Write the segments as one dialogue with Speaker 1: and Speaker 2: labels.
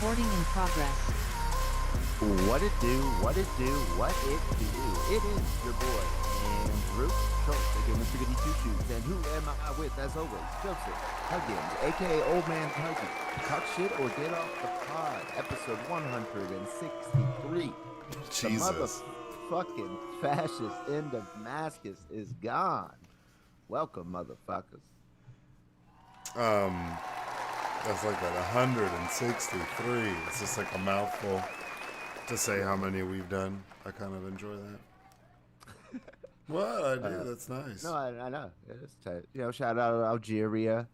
Speaker 1: Recording in progress.
Speaker 2: What it do, what it do, what it do. It is your boy, Andrew Schultz, aka Mr. Goody Two Shoes. And who am I with, as always? Joseph Huggins, aka Old Man Huggie. Talk shit or get off the pod, episode 163.
Speaker 3: Jesus.
Speaker 2: The motherfucking fascist in Damascus is gone. Welcome, motherfuckers.
Speaker 3: That's like that 163. It's just like a mouthful to say how many we've done. I kind of enjoy that. What? I do. That's nice.
Speaker 2: No, I know. It's tight. You know, shout out Algeria.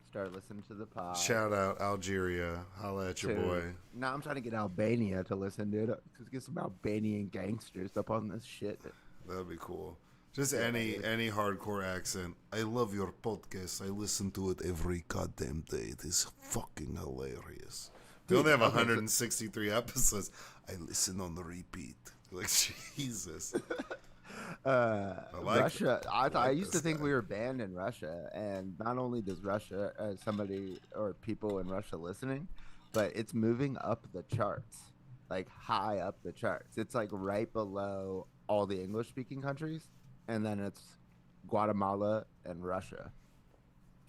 Speaker 2: Start listening to the pod.
Speaker 3: Shout out Algeria. Holla at your boy.
Speaker 2: No, I'm trying to get Albania to listen, dude. Let's get some Albanian gangsters up on this shit.
Speaker 3: That'd be cool. Just any hardcore accent. I love your podcast. I listen to it every goddamn day. It is fucking hilarious. We only have 163 episodes. I listen on the repeat. Like, Jesus.
Speaker 2: Russia. I used to think we were banned in Russia, and not only does Russia, somebody or people in Russia listening, but it's moving up the charts, like high up the charts. It's like right below all the English-speaking countries, and then it's Guatemala and Russia.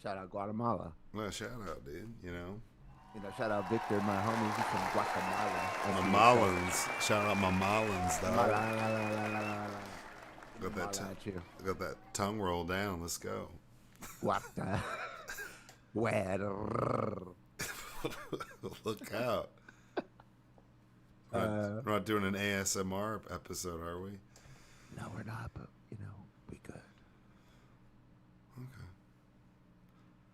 Speaker 2: Shout out Guatemala.
Speaker 3: Well, shout out, dude. You know,
Speaker 2: shout out Victor, my homie. He's from Guatemala.
Speaker 3: My Mullins. Shout out my Mullins, dog. Got that tongue roll down. Let's go.
Speaker 2: What the?
Speaker 3: Look out. We're not doing an ASMR episode, are we?
Speaker 2: No, we're not, but, we could.
Speaker 3: Okay.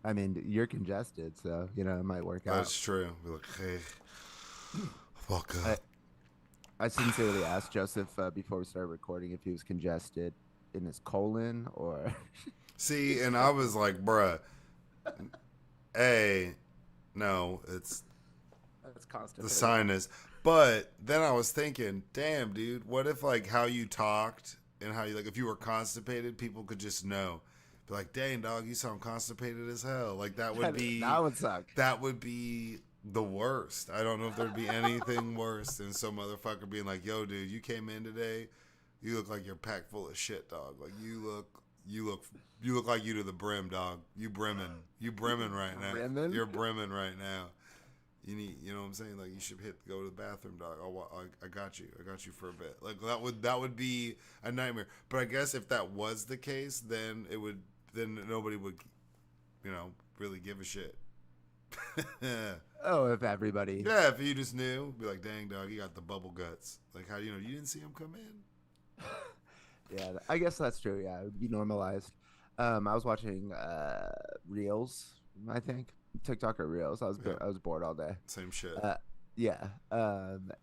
Speaker 2: I mean, you're congested, so, it might work out.
Speaker 3: That's true. Be like, hey, fuck up.
Speaker 2: I sincerely asked Joseph before we started recording if he was congested in his colon or...
Speaker 3: See, and I was like, bruh, no, it's
Speaker 2: constant.
Speaker 3: The sinus. But then I was thinking, damn, dude, what if, like, how you talked and how you, like, if you were constipated, people could just know. Be like, dang, dog, you sound constipated as hell. Like, that would be...
Speaker 2: That would suck.
Speaker 3: That would be... the worst. I don't know if there'd be anything worse than some motherfucker being like, yo, dude, you came in today, you look like you're packed full of shit, dog. Like, you look like you to the brim, dog. You brimming right now.
Speaker 2: Brimming?
Speaker 3: You're brimming right now. You need, you know what I'm saying? Like, you should go to the bathroom, dog. I got you for a bit. Like, that would be a nightmare. But I guess if that was the case, then nobody would, really give a shit.
Speaker 2: Oh, if everybody.
Speaker 3: Yeah, if you just knew, be like, dang, dog, you got the bubble guts. Like, how do you know? You didn't see him come in?
Speaker 2: Yeah, I guess that's true. Yeah, it would be normalized. I was watching Reels, I think. TikTok or Reels. I was bored all day.
Speaker 3: Same shit.
Speaker 2: Yeah.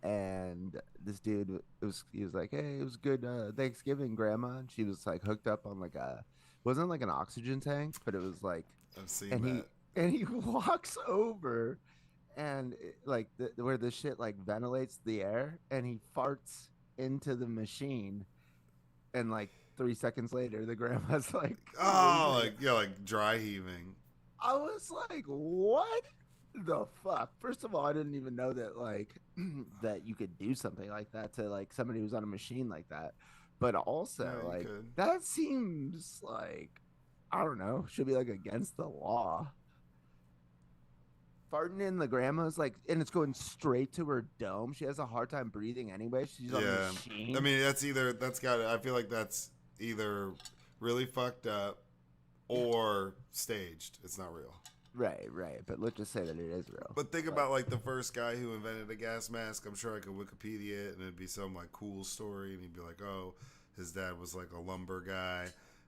Speaker 2: And this dude, he was like, hey, it was good Thanksgiving, Grandma. And she was like hooked up on wasn't like an oxygen tank, but it was like.
Speaker 3: I've seen that.
Speaker 2: And he walks over and where the shit like ventilates the air, and he farts into the machine, and like 3 seconds later the grandma's like,
Speaker 3: like dry heaving.
Speaker 2: I was like, what the fuck? First of all, I didn't even know that that you could do something like that to like somebody who's on a machine like that. But also that seems like, I don't know, should be like against the law. Farting in the grandma's and it's going straight to her dome. She has a hard time breathing anyway. She's on a machine.
Speaker 3: I mean, I feel like that's either really fucked up or staged. It's not real.
Speaker 2: Right. But let's just say that it is real.
Speaker 3: But think about the first guy who invented a gas mask. I'm sure I could Wikipedia it, and it'd be some cool story, and he'd be like, oh, his dad was like a lumber guy,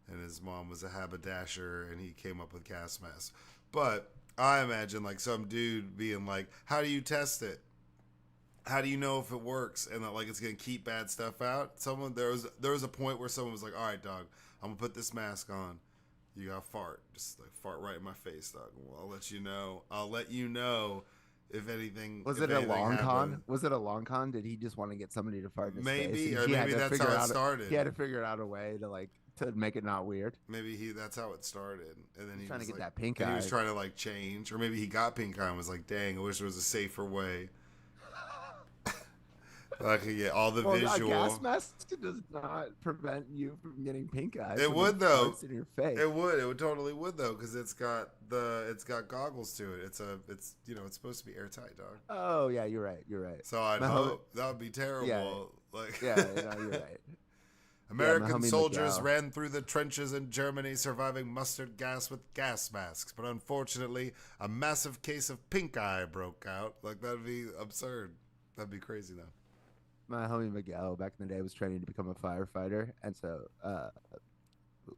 Speaker 3: and his mom was a haberdasher, and he came up with gas masks. But I imagine some dude being like, how do you test it? How do you know if it works and that it's gonna keep bad stuff out? There was a point where someone was like, all right, dog, I'm gonna put this mask on. You gotta fart. Just fart right in my face, dog. Well, I'll let you know if anything.
Speaker 2: Was it a long con? Was it a long con? Did he just want to get somebody to fart in his face?
Speaker 3: Maybe, or maybe that's how it started.
Speaker 2: He had to figure out a way to make it not weird.
Speaker 3: Maybe that's how it started, and
Speaker 2: then he was trying to get that pink eye.
Speaker 3: He was trying to change, or maybe he got pink eye and was like, "Dang, I wish there was a safer way Like yeah, all the
Speaker 2: Well, a gas
Speaker 3: visual.
Speaker 2: mask does not prevent you from getting pink eye
Speaker 3: It
Speaker 2: from the
Speaker 3: would though.
Speaker 2: farts in your face.
Speaker 3: It would totally would though, because it's got goggles to it. It's it's supposed to be airtight, dog.
Speaker 2: Oh yeah, you're right. You're right.
Speaker 3: So I'd
Speaker 2: My homie,
Speaker 3: hope that would be
Speaker 2: yeah,
Speaker 3: terrible. Like
Speaker 2: yeah, no, you're right. Yeah, my
Speaker 3: American
Speaker 2: homie
Speaker 3: soldiers
Speaker 2: Miguel.
Speaker 3: ran through the trenches in Germany, surviving mustard gas with gas masks. But unfortunately, a massive case of pink eye broke out. Like that'd be absurd. That'd be crazy though.
Speaker 2: My homie Miguel back in the day was training to become a firefighter, and so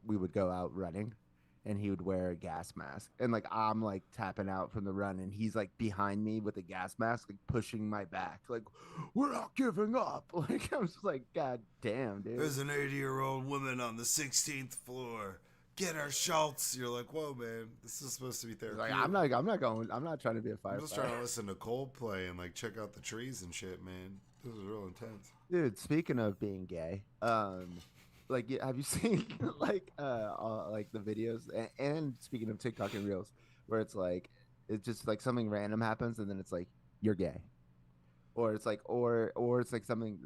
Speaker 2: we would go out running, and he would wear a gas mask, and like I'm like tapping out from the run, and he's like behind me with a gas mask, like pushing my back, like we're not giving up. Like I was just like, God damn, dude.
Speaker 3: There's an 80-year-old woman on the 16th floor. Get her, Schultz. You're like, whoa, man. This is supposed to be
Speaker 2: He's like,
Speaker 3: therapeutic.
Speaker 2: I'm not going. I'm not trying to be a
Speaker 3: I'm just trying
Speaker 2: firefighter.
Speaker 3: to listen to Coldplay and like check out the trees and shit, man. This is real intense.
Speaker 2: Dude, speaking of being gay, like have you seen like the videos and speaking of TikTok and Reels where it's just like something random happens and then it's like you're gay, or it's like or it's like some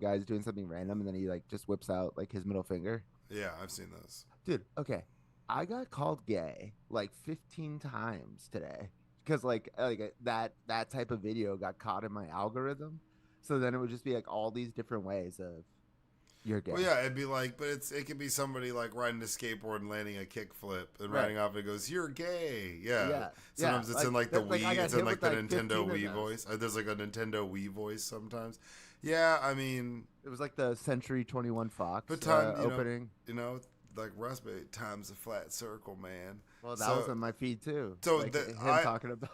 Speaker 2: guy's doing something random and then he like just whips out like his middle finger.
Speaker 3: Yeah, I've seen those.
Speaker 2: Dude, okay, I got called gay like 15 times today because that type of video got caught in my algorithm. So then it would just be like all these different ways of you're
Speaker 3: Well,
Speaker 2: gay.
Speaker 3: yeah, it'd be like, but it could be somebody like riding a skateboard and landing a kickflip and
Speaker 2: Right.
Speaker 3: riding off and it goes, "You're gay." Yeah.
Speaker 2: Yeah. Yeah.
Speaker 3: Sometimes it's in like the
Speaker 2: Like I
Speaker 3: Wii.
Speaker 2: got
Speaker 3: It's in
Speaker 2: hit
Speaker 3: like
Speaker 2: with
Speaker 3: the
Speaker 2: like
Speaker 3: Nintendo
Speaker 2: 15 of
Speaker 3: Wii
Speaker 2: those.
Speaker 3: voice. There's like a Nintendo Wii voice sometimes. Yeah, I mean,
Speaker 2: It was like the Century 21 Fox
Speaker 3: but time,
Speaker 2: opening.
Speaker 3: like Raspberry time's a flat circle, man.
Speaker 2: Well, that was
Speaker 3: So,
Speaker 2: on my feed too.
Speaker 3: so
Speaker 2: Like
Speaker 3: the,
Speaker 2: him
Speaker 3: I
Speaker 2: talking about.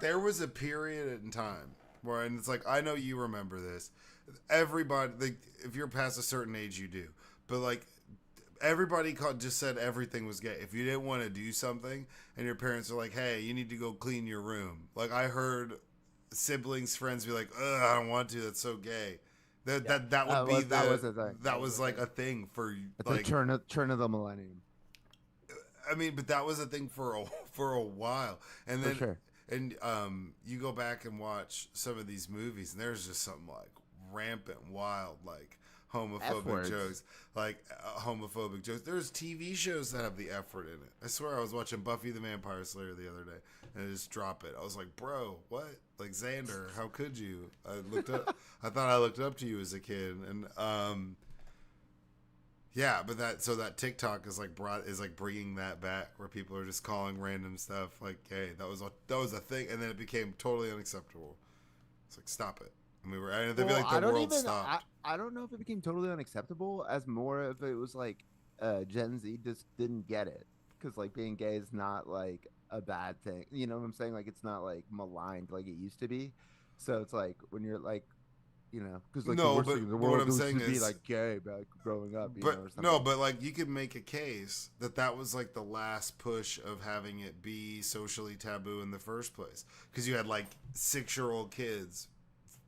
Speaker 3: there was a period in time where, and it's like I know you remember this. Everybody, like, if you're past a certain age, you do. But like everybody just said everything was gay. If you didn't want to do something, and your parents are like, "Hey, you need to go clean your room," like I heard siblings, friends be like, "Ugh, I don't want to. That's so gay." That would be
Speaker 2: that was a thing.
Speaker 3: that was like a thing for
Speaker 2: It's a
Speaker 3: like
Speaker 2: turn of the millennium
Speaker 3: I mean, but that was a thing for for a while, and
Speaker 2: for
Speaker 3: then
Speaker 2: sure.
Speaker 3: and you go back and watch some of these movies, and there's just some like rampant, wild, like homophobic jokes, like homophobic jokes. There's TV shows that have the F word in it. I swear, I was watching Buffy the Vampire Slayer the other day, and I just drop it. I was like, bro, what? Like Xander, how could you? I looked up. I thought I looked up to you as a kid, and yeah, but that TikTok is like bringing that back where people are just calling random stuff like, "Hey, that was a thing," and then it became totally unacceptable. It's like stop it, and I feel
Speaker 2: Well,
Speaker 3: like
Speaker 2: I
Speaker 3: the
Speaker 2: don't
Speaker 3: world
Speaker 2: even. I,
Speaker 3: stopped.
Speaker 2: I don't know if it became totally unacceptable as more if it was like Gen Z just didn't get it because like being gay is not like a bad thing. You know what I'm saying? Like it's not like maligned like it used to be. So it's like when you're like because like the
Speaker 3: No,
Speaker 2: worst thing in the
Speaker 3: but what
Speaker 2: world
Speaker 3: I'm
Speaker 2: was
Speaker 3: saying
Speaker 2: to be
Speaker 3: is,
Speaker 2: like gay back growing up,
Speaker 3: but
Speaker 2: or
Speaker 3: no,
Speaker 2: something.
Speaker 3: but like you could make a case that was like the last push of having it be socially taboo in the first place because you had like 6-year-old kids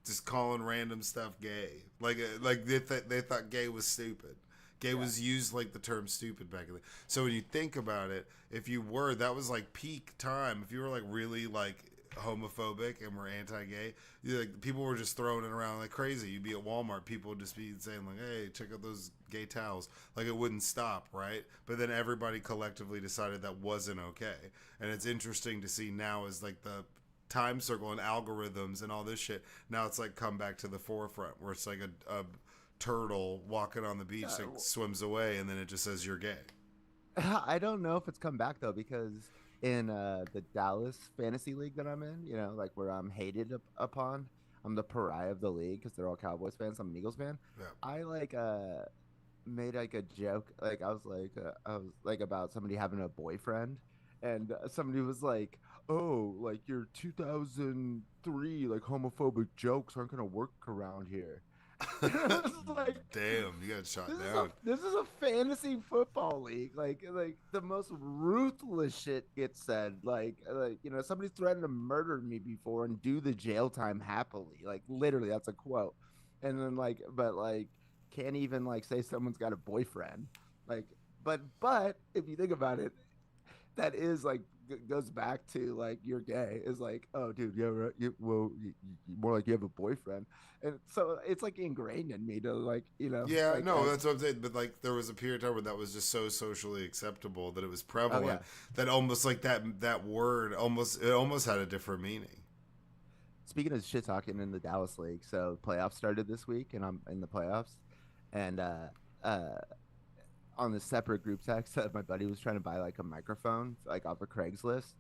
Speaker 3: just calling random stuff gay, like they thought gay was stupid. Gay was used like the term stupid back then. So when you think about it, if you were, that was like peak time. If you were like really like homophobic and were anti-gay, like people were just throwing it around like crazy. You'd be at Walmart, people would just be saying like, "Hey, check out those gay towels." Like it wouldn't stop, right? But then everybody collectively decided that wasn't okay. And it's interesting to see now as like the time circle and algorithms and all this shit. Now it's like come back to the forefront where it's like a turtle walking on the beach like swims away and then it just says you're gay.
Speaker 2: I don't know if it's come back though because in the Dallas fantasy league that I'm in, like where I'm hated upon, I'm the pariah of the league because they're all Cowboys fans. I'm an Eagles fan.
Speaker 3: Yeah.
Speaker 2: I like made like a joke, like I was like about somebody having a boyfriend, and somebody was like, "Oh, like your 2003 like homophobic jokes aren't gonna work around here." And I was like,
Speaker 3: Damn, you got shot
Speaker 2: this is a
Speaker 3: down.
Speaker 2: this is a fantasy football league. Like the most ruthless shit gets said. Somebody's threatened to murder me before and do the jail time happily. Like literally, that's a quote. And then but can't even like say someone's got a boyfriend. Like, but if you think about it, that is like goes back to like you're gay is like, oh dude, more like you have a boyfriend, and so it's like ingrained in me to like
Speaker 3: Yeah,
Speaker 2: like
Speaker 3: no, that's what I'm saying. But like, there was a period of time where that was just so socially acceptable that it was
Speaker 2: oh yeah.
Speaker 3: prevalent that almost like that word almost had a different meaning.
Speaker 2: Speaking of shit talking in the Dallas League, so playoffs started this week, and I'm in the playoffs, and uh on the separate group text, my buddy was trying to buy like a microphone like off of Craigslist,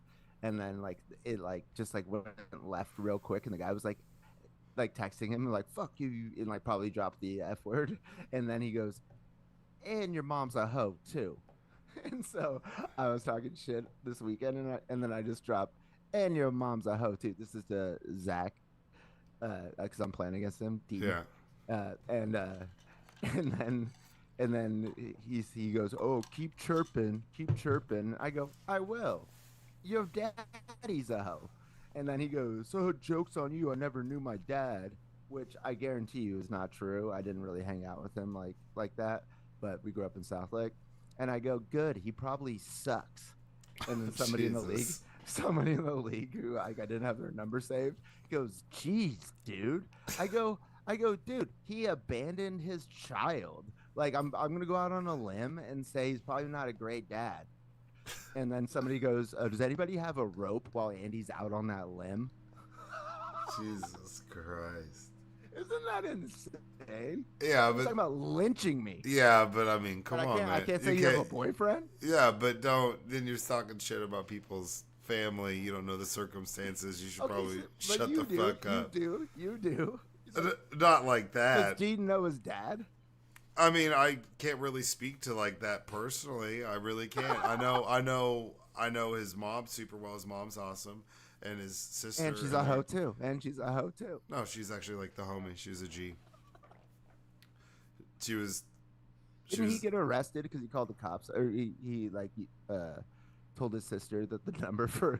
Speaker 2: and then like it like just like went left real quick, and the guy was like texting him like "fuck you" and like probably dropped the f word, and then he goes, "And your mom's a hoe too." And so I was talking shit this weekend, and then I just dropped, "And your mom's a hoe too." This is to Zach, because I'm playing against him, Deaton,
Speaker 3: Yeah,
Speaker 2: and and then he goes, "Oh, keep chirping." I go, "I will. Your daddy's a hoe." And then he goes, "So jokes on you. I never knew my dad," which I guarantee you is not true. I didn't really hang out with him like that, but we grew up in South Lake. And I go, "Good. He probably sucks." And then
Speaker 3: Jesus.
Speaker 2: somebody in the league who like I didn't have their number saved goes, "Geez, dude." I go, "Dude, he abandoned his child." Like I'm gonna go out on a limb and say he's probably not a great dad. And then somebody goes, "Does anybody have a rope while Andy's out on that limb?"
Speaker 3: Jesus Christ.
Speaker 2: Isn't that insane?
Speaker 3: Yeah,
Speaker 2: You're
Speaker 3: but
Speaker 2: talking about lynching me,
Speaker 3: I mean,
Speaker 2: but
Speaker 3: come on,
Speaker 2: I
Speaker 3: man.
Speaker 2: can't
Speaker 3: You
Speaker 2: say you have
Speaker 3: can't.
Speaker 2: a boyfriend.
Speaker 3: Yeah, but don't. Then you're talking shit about people's family. You don't know the circumstances. You should
Speaker 2: Okay,
Speaker 3: probably
Speaker 2: but
Speaker 3: shut the fuck up.
Speaker 2: you do.
Speaker 3: Not like
Speaker 2: Does
Speaker 3: that.
Speaker 2: Dean know his dad?
Speaker 3: I mean, I can't really speak to like that personally. I really can't. I know his mom super well. His mom's awesome, and his sister.
Speaker 2: And she's
Speaker 3: And
Speaker 2: a
Speaker 3: their
Speaker 2: hoe too. And she's a hoe too.
Speaker 3: no, she's actually like the homie. She's a G. She was. She
Speaker 2: Didn't he
Speaker 3: was.
Speaker 2: get arrested because he called the cops, or told his sister that the number for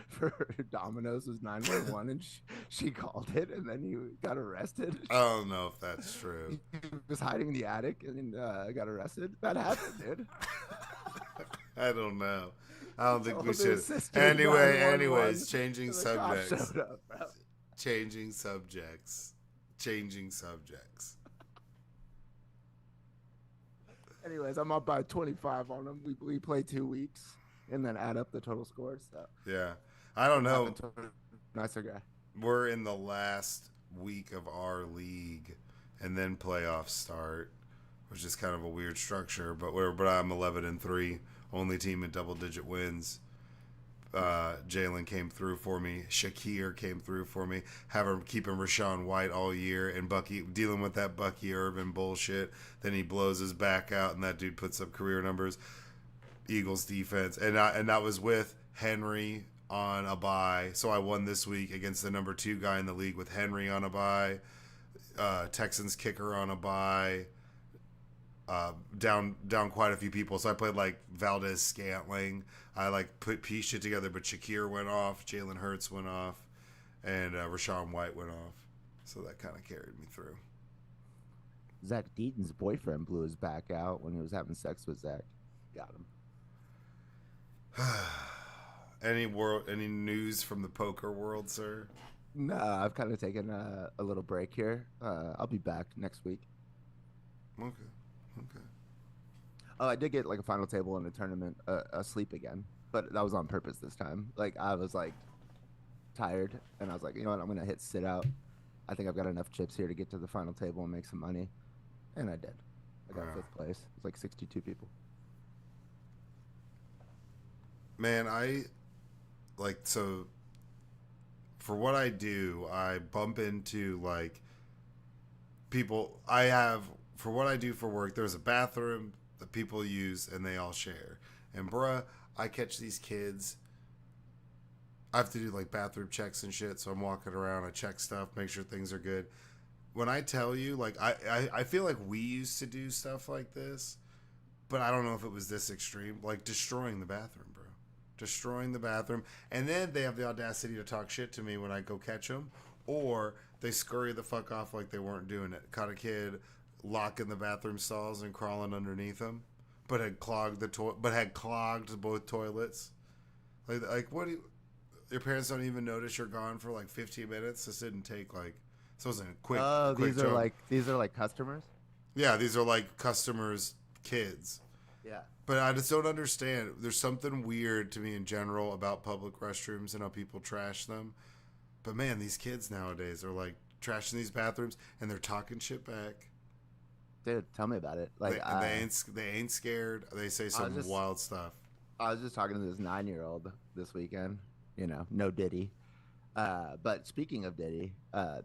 Speaker 2: for Domino's was 911, and she called it, and then he got arrested.
Speaker 3: I don't know if that's true.
Speaker 2: He was hiding in the attic and got arrested. That happened, dude.
Speaker 3: I don't know. I don't think we
Speaker 2: Told
Speaker 3: should.
Speaker 2: his sister
Speaker 3: Anyway,
Speaker 2: 911,
Speaker 3: anyways, changing
Speaker 2: and the cops
Speaker 3: subjects.
Speaker 2: showed up, bro.
Speaker 3: Changing subjects. Changing subjects.
Speaker 2: Anyways, I'm up by 25 on him. We play 2 weeks and then add up the total scores. So
Speaker 3: Yeah. I don't know.
Speaker 2: nicer guy.
Speaker 3: We're in the last week of our league, and then playoffs start, which is kind of a weird structure. But whatever. But I'm 11-3, only team in double-digit wins. Jalen came through for me. Shakir came through for me. Keeping Rashawn White all year, and Bucky dealing with that Bucky Irvin bullshit. Then he blows his back out, and that dude puts up career numbers. Eagles defense, and that was with Henry on a bye. So I won this week against the number 2 guy in the league with Henry on a bye. Texans kicker on a bye. Down quite a few people. So I played like Valdez Scantling. I like pieced it together, but Shakir went off, Jalen Hurts went off, and Rashawn White went off. So that kind of carried me through.
Speaker 2: Zach Deaton's boyfriend blew his back out when he was having sex with Zach. Got him.
Speaker 3: Any news from the poker world, sir?
Speaker 2: No, I've kind of taken a little break here. I'll be back next week.
Speaker 3: Okay.
Speaker 2: Oh, I did get like a final table in a tournament asleep again, but that was on purpose this time. Like I was like tired, and I was like, you know what, I'm gonna hit sit out. I think I've got enough chips here to get to the final table and make some money, and I did. I got 5th place. It's like 62 people.
Speaker 3: Man, I like so for what I do, I bump into like people I have for what I do for work. There's a bathroom that people use and they all share. And bruh, I catch these kids. I have to do like bathroom checks and shit, so I'm walking around, I check stuff, make sure things are good. When I tell you, like I feel like we used to do stuff like this, but I don't know if it was this extreme, like destroying the bathroom, bro. Destroying the bathroom, and then they have the audacity to talk shit to me when I go catch them, or they scurry the fuck off like they weren't doing it. Caught a kid locking the bathroom stalls and crawling underneath them, but had clogged both toilets. Like what? Your parents don't even notice you're gone for like 15 minutes. This didn't take like. This wasn't a
Speaker 2: Oh,
Speaker 3: quick jump.
Speaker 2: these are like customers.
Speaker 3: Yeah, these are like customers' kids.
Speaker 2: Yeah.
Speaker 3: But I just don't understand. There's something weird to me in general about public restrooms and how people trash them. But man, these kids nowadays are like trashing these bathrooms and they're talking shit back.
Speaker 2: Dude, tell me about it. Like,
Speaker 3: They ain't scared. They say
Speaker 2: I was
Speaker 3: some
Speaker 2: just
Speaker 3: wild stuff.
Speaker 2: I was just talking to this 9-year-old this weekend. You know, no Diddy. But speaking of Diddy,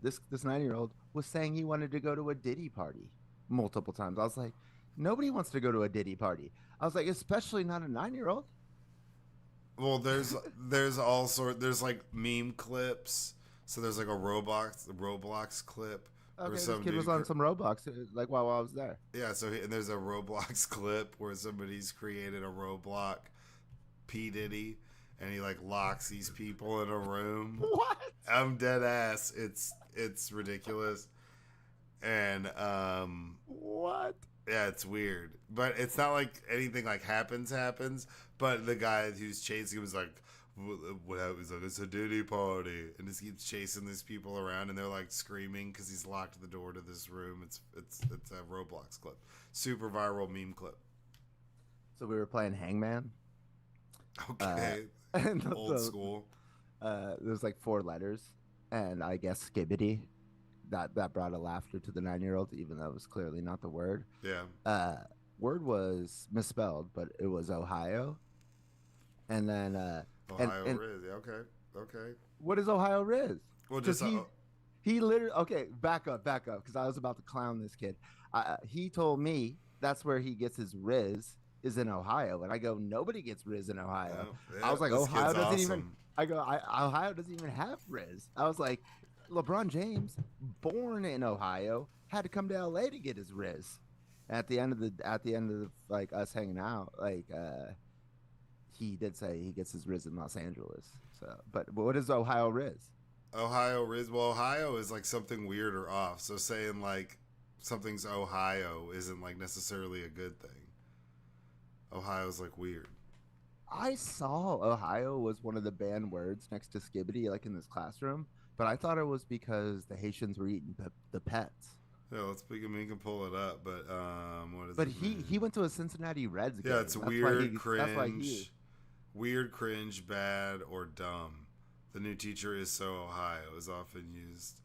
Speaker 2: this 9-year-old was saying he wanted to go to a Diddy party multiple times. I was like, nobody wants to go to a Diddy party. I was like, especially not a 9-year-old.
Speaker 3: Well, there's all sort. There's like meme clips. So there's like a Roblox clip
Speaker 2: Okay,
Speaker 3: where
Speaker 2: this
Speaker 3: some
Speaker 2: kid was
Speaker 3: dude.
Speaker 2: on some Roblox, like while I was there.
Speaker 3: Yeah, and there's a Roblox clip where somebody's created a Roblox P Diddy, and he like locks these people in a room.
Speaker 2: What?
Speaker 3: I'm dead ass. It's ridiculous, and
Speaker 2: What?
Speaker 3: yeah, it's weird, but it's not like anything like happens. But the guy who's chasing him was like, "What happens? Like it's a Diddy party," and just keeps chasing these people around, and they're like screaming because he's locked the door to this room. It's a Roblox clip, super viral meme clip.
Speaker 2: So we were playing Hangman.
Speaker 3: Okay,
Speaker 2: And
Speaker 3: old school.
Speaker 2: There's like 4 letters, and I guess skibbity. That brought a laughter to the 9-year-old, even though it was clearly not the word.
Speaker 3: Yeah.
Speaker 2: Word was misspelled, but it was Ohio. And then
Speaker 3: Ohio
Speaker 2: and
Speaker 3: Riz. Yeah, okay.
Speaker 2: what is Ohio Riz?
Speaker 3: Well,
Speaker 2: Because
Speaker 3: just
Speaker 2: he literally, okay, back up, because I was about to clown this kid. He told me that's where he gets his Riz is in Ohio, and I go, nobody gets Riz in Ohio.
Speaker 3: yeah,
Speaker 2: I was like,
Speaker 3: this
Speaker 2: Ohio
Speaker 3: kid's
Speaker 2: doesn't
Speaker 3: awesome.
Speaker 2: even. I go, Ohio doesn't even have Riz. I was like, LeBron James, born in Ohio, had to come to LA to get his Riz. At the end of the like us hanging out, like he did say he gets his Riz in Los Angeles. So, but what is Ohio Riz?
Speaker 3: Ohio Riz. Well, Ohio is like something weird or off. So saying like something's Ohio isn't like necessarily a good thing. Ohio's like weird.
Speaker 2: I saw Ohio was one of the banned words next to skibbity, like in this classroom, but I thought it was because the Haitians were eating the pets.
Speaker 3: Yeah, we can pull it up, but what is
Speaker 2: But
Speaker 3: it?
Speaker 2: he went to a Cincinnati Reds game.
Speaker 3: Yeah, it's
Speaker 2: That's
Speaker 3: weird,
Speaker 2: That's why he.
Speaker 3: weird, cringe, bad, or dumb. The new teacher is so Ohio is often used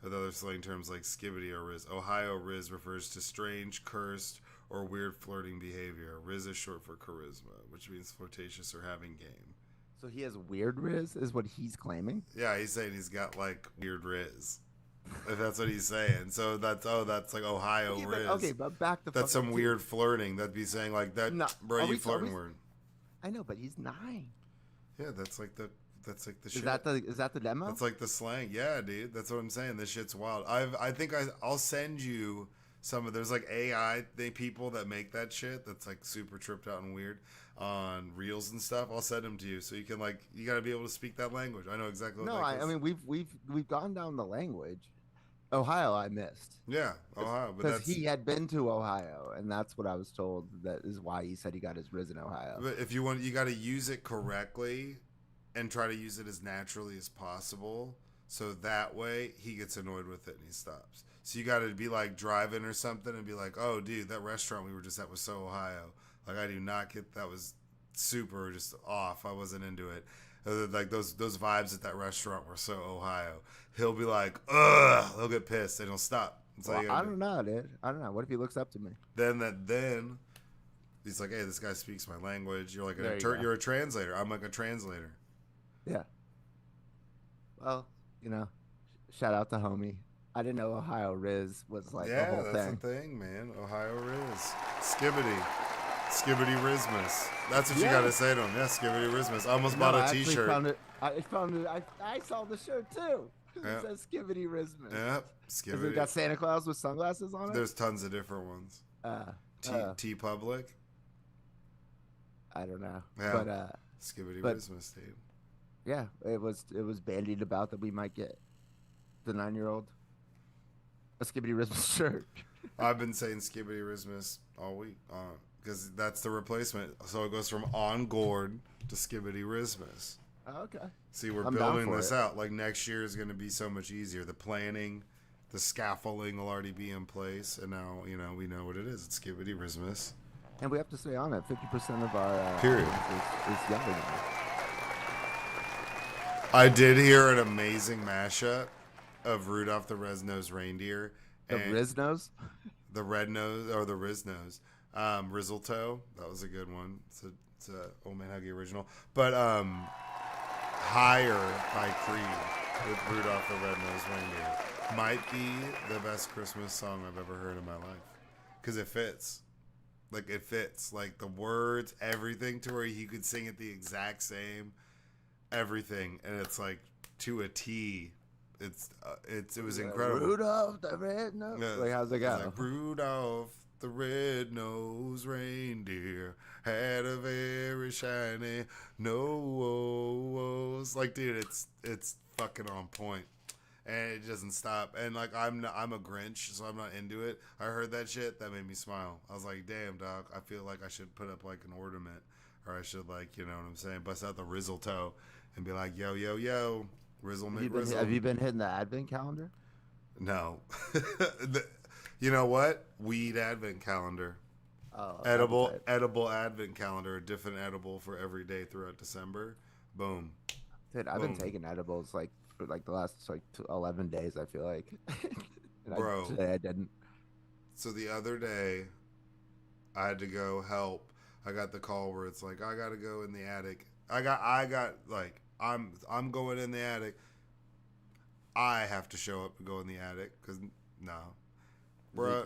Speaker 3: with other slang terms like skibbity or riz. Ohio riz refers to strange, cursed, or weird flirting behavior. Riz is short for charisma, which means flirtatious or having game.
Speaker 2: So he has weird Riz, is what he's claiming.
Speaker 3: Yeah, he's saying he's got like weird riz. If that's what he's saying, so that's like Ohio
Speaker 2: Okay,
Speaker 3: riz.
Speaker 2: Okay, but back the.
Speaker 3: That's some weird flirting. That'd be saying like that,
Speaker 2: No,
Speaker 3: bro. You flirting word.
Speaker 2: I know, but he's 9.
Speaker 3: Yeah, that's like the shit.
Speaker 2: Is that the demo?
Speaker 3: That's like the slang. Yeah, dude. That's what I'm saying. This shit's wild. I think I'll send you some of there's like people that make that shit that's like super tripped out and weird on reels and stuff. I'll send them to you so you can like you got to be able to speak that language. I know exactly what
Speaker 2: No,
Speaker 3: that is.
Speaker 2: I mean we've gone down the language. Ohio, I missed.
Speaker 3: Yeah, Ohio, but
Speaker 2: Because he had been to Ohio, and that's what I was told. That is why he said he got his Riz in Ohio.
Speaker 3: But if you want, you got to use it correctly and try to use it as naturally as possible. So that way he gets annoyed with it and he stops. So you got to be like driving or something and be like, oh, dude, that restaurant we were just at was so Ohio. Like, I do not get that was super just off. I wasn't into it. Like those vibes at that restaurant were so Ohio. He'll be like, ugh, he'll get pissed and he'll stop.
Speaker 2: Well, I don't know, dude. I don't know. What if he looks up to me?
Speaker 3: Then he's like, hey, this guy speaks my language. You're like you're a translator. I'm like a translator.
Speaker 2: Yeah. Well, shout out to homie. I didn't know Ohio Riz was like a whole thing.
Speaker 3: Yeah, that's the thing, man. Ohio Riz. Skibbity Rizmas. That's what you got to say to him. Yeah, Skibbity Rizmas. I almost bought a t-shirt.
Speaker 2: I saw the shirt too. It says Skibbity Rizmas.
Speaker 3: Yep.
Speaker 2: Has it got Santa Claus with sunglasses on it?
Speaker 3: There's tons of different ones. T Public.
Speaker 2: I don't know.
Speaker 3: Yeah.
Speaker 2: But
Speaker 3: Skibbity Rizmas, dude.
Speaker 2: Yeah, it was bandied about that we might get the 9-year-old a Skibbity Rizmas shirt.
Speaker 3: I've been saying Skibbity Rizmas all week because that's the replacement. So it goes from On Gourd to Skibbity Rismas.
Speaker 2: Oh, okay.
Speaker 3: See, we're
Speaker 2: I'm down
Speaker 3: building
Speaker 2: for
Speaker 3: this
Speaker 2: it.
Speaker 3: out. Like next year is going to be so much easier. The planning, the scaffolding will already be in place, and now we know what it is. It's Skibbity Rismas.
Speaker 2: And we have to stay on it. 50% of our
Speaker 3: Period.
Speaker 2: audience is younger than us.
Speaker 3: I did hear an amazing mashup of Rudolph the Red-Nosed Reindeer
Speaker 2: The
Speaker 3: and
Speaker 2: Riznos?
Speaker 3: the Red Nose or the Riz-Nose. Rizzletoe, that was a good one. It's a Old Man Huggie original. But Higher by Creed with Rudolph the Red-Nosed Reindeer might be the best Christmas song I've ever heard in my life. Because it fits. Like, it fits. Like, the words, everything, to where you could sing it the exact same. Everything. And it's, like, to a T. It was incredible.
Speaker 2: Rudolph the Red-Nosed.
Speaker 3: Yeah,
Speaker 2: Like, how's it go?
Speaker 3: Like, Rudolph the red-nosed reindeer had a very shiny nose. Like, dude, it's fucking on point, and it doesn't stop. And like, I'm a Grinch, so I'm not into it. I heard that shit, that made me smile. I was like, damn, dog, I feel like I should put up like an ornament, or I should, like, you know what I'm saying, bust out the Rizzletoe and be like, yo, yo, yo, Rizzle McRizzle.
Speaker 2: Have you been hitting the advent calendar?
Speaker 3: No. You know what? Weed advent calendar.
Speaker 2: Oh,
Speaker 3: Edible advent calendar. A different edible for every day throughout December. Boom.
Speaker 2: Dude, I've been
Speaker 3: Boom.
Speaker 2: taking edibles like for like the last like 11 days, I feel like.
Speaker 3: Bro.
Speaker 2: Today I didn't.
Speaker 3: So the other day, I had to go help. I got the call where it's like, I gotta go in the attic. I got like, I'm going in the attic. I have to show up and go in the attic because no.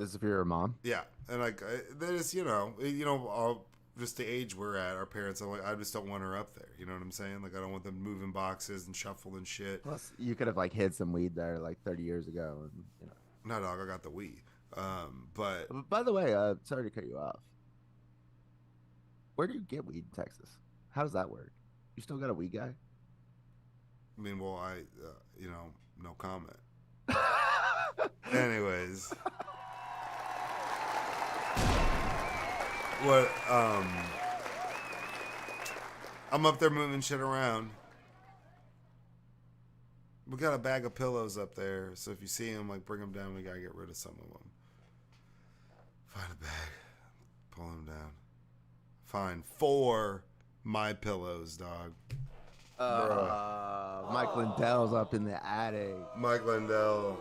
Speaker 2: This is for your mom?
Speaker 3: Yeah, and like that is, just the age we're at. Our parents are like, I just don't want her up there. You know what I'm saying? Like, I don't want them moving boxes and shuffling shit.
Speaker 2: Plus, you could have like hid some weed there like 30 years ago, and
Speaker 3: No, dog, I got the weed. But
Speaker 2: By the way, sorry to cut you off. Where do you get weed in Texas? How does that work? You still got a weed guy?
Speaker 3: I mean, well, no comment. Anyways. What I'm up there moving shit around. We got a bag of pillows up there, so if you see them, like, bring them down. We gotta get rid of some of them. Find a bag, pull them down. Find 4 my pillows, dog.
Speaker 2: Mike Lindell's up in the attic.
Speaker 3: Mike Lindell.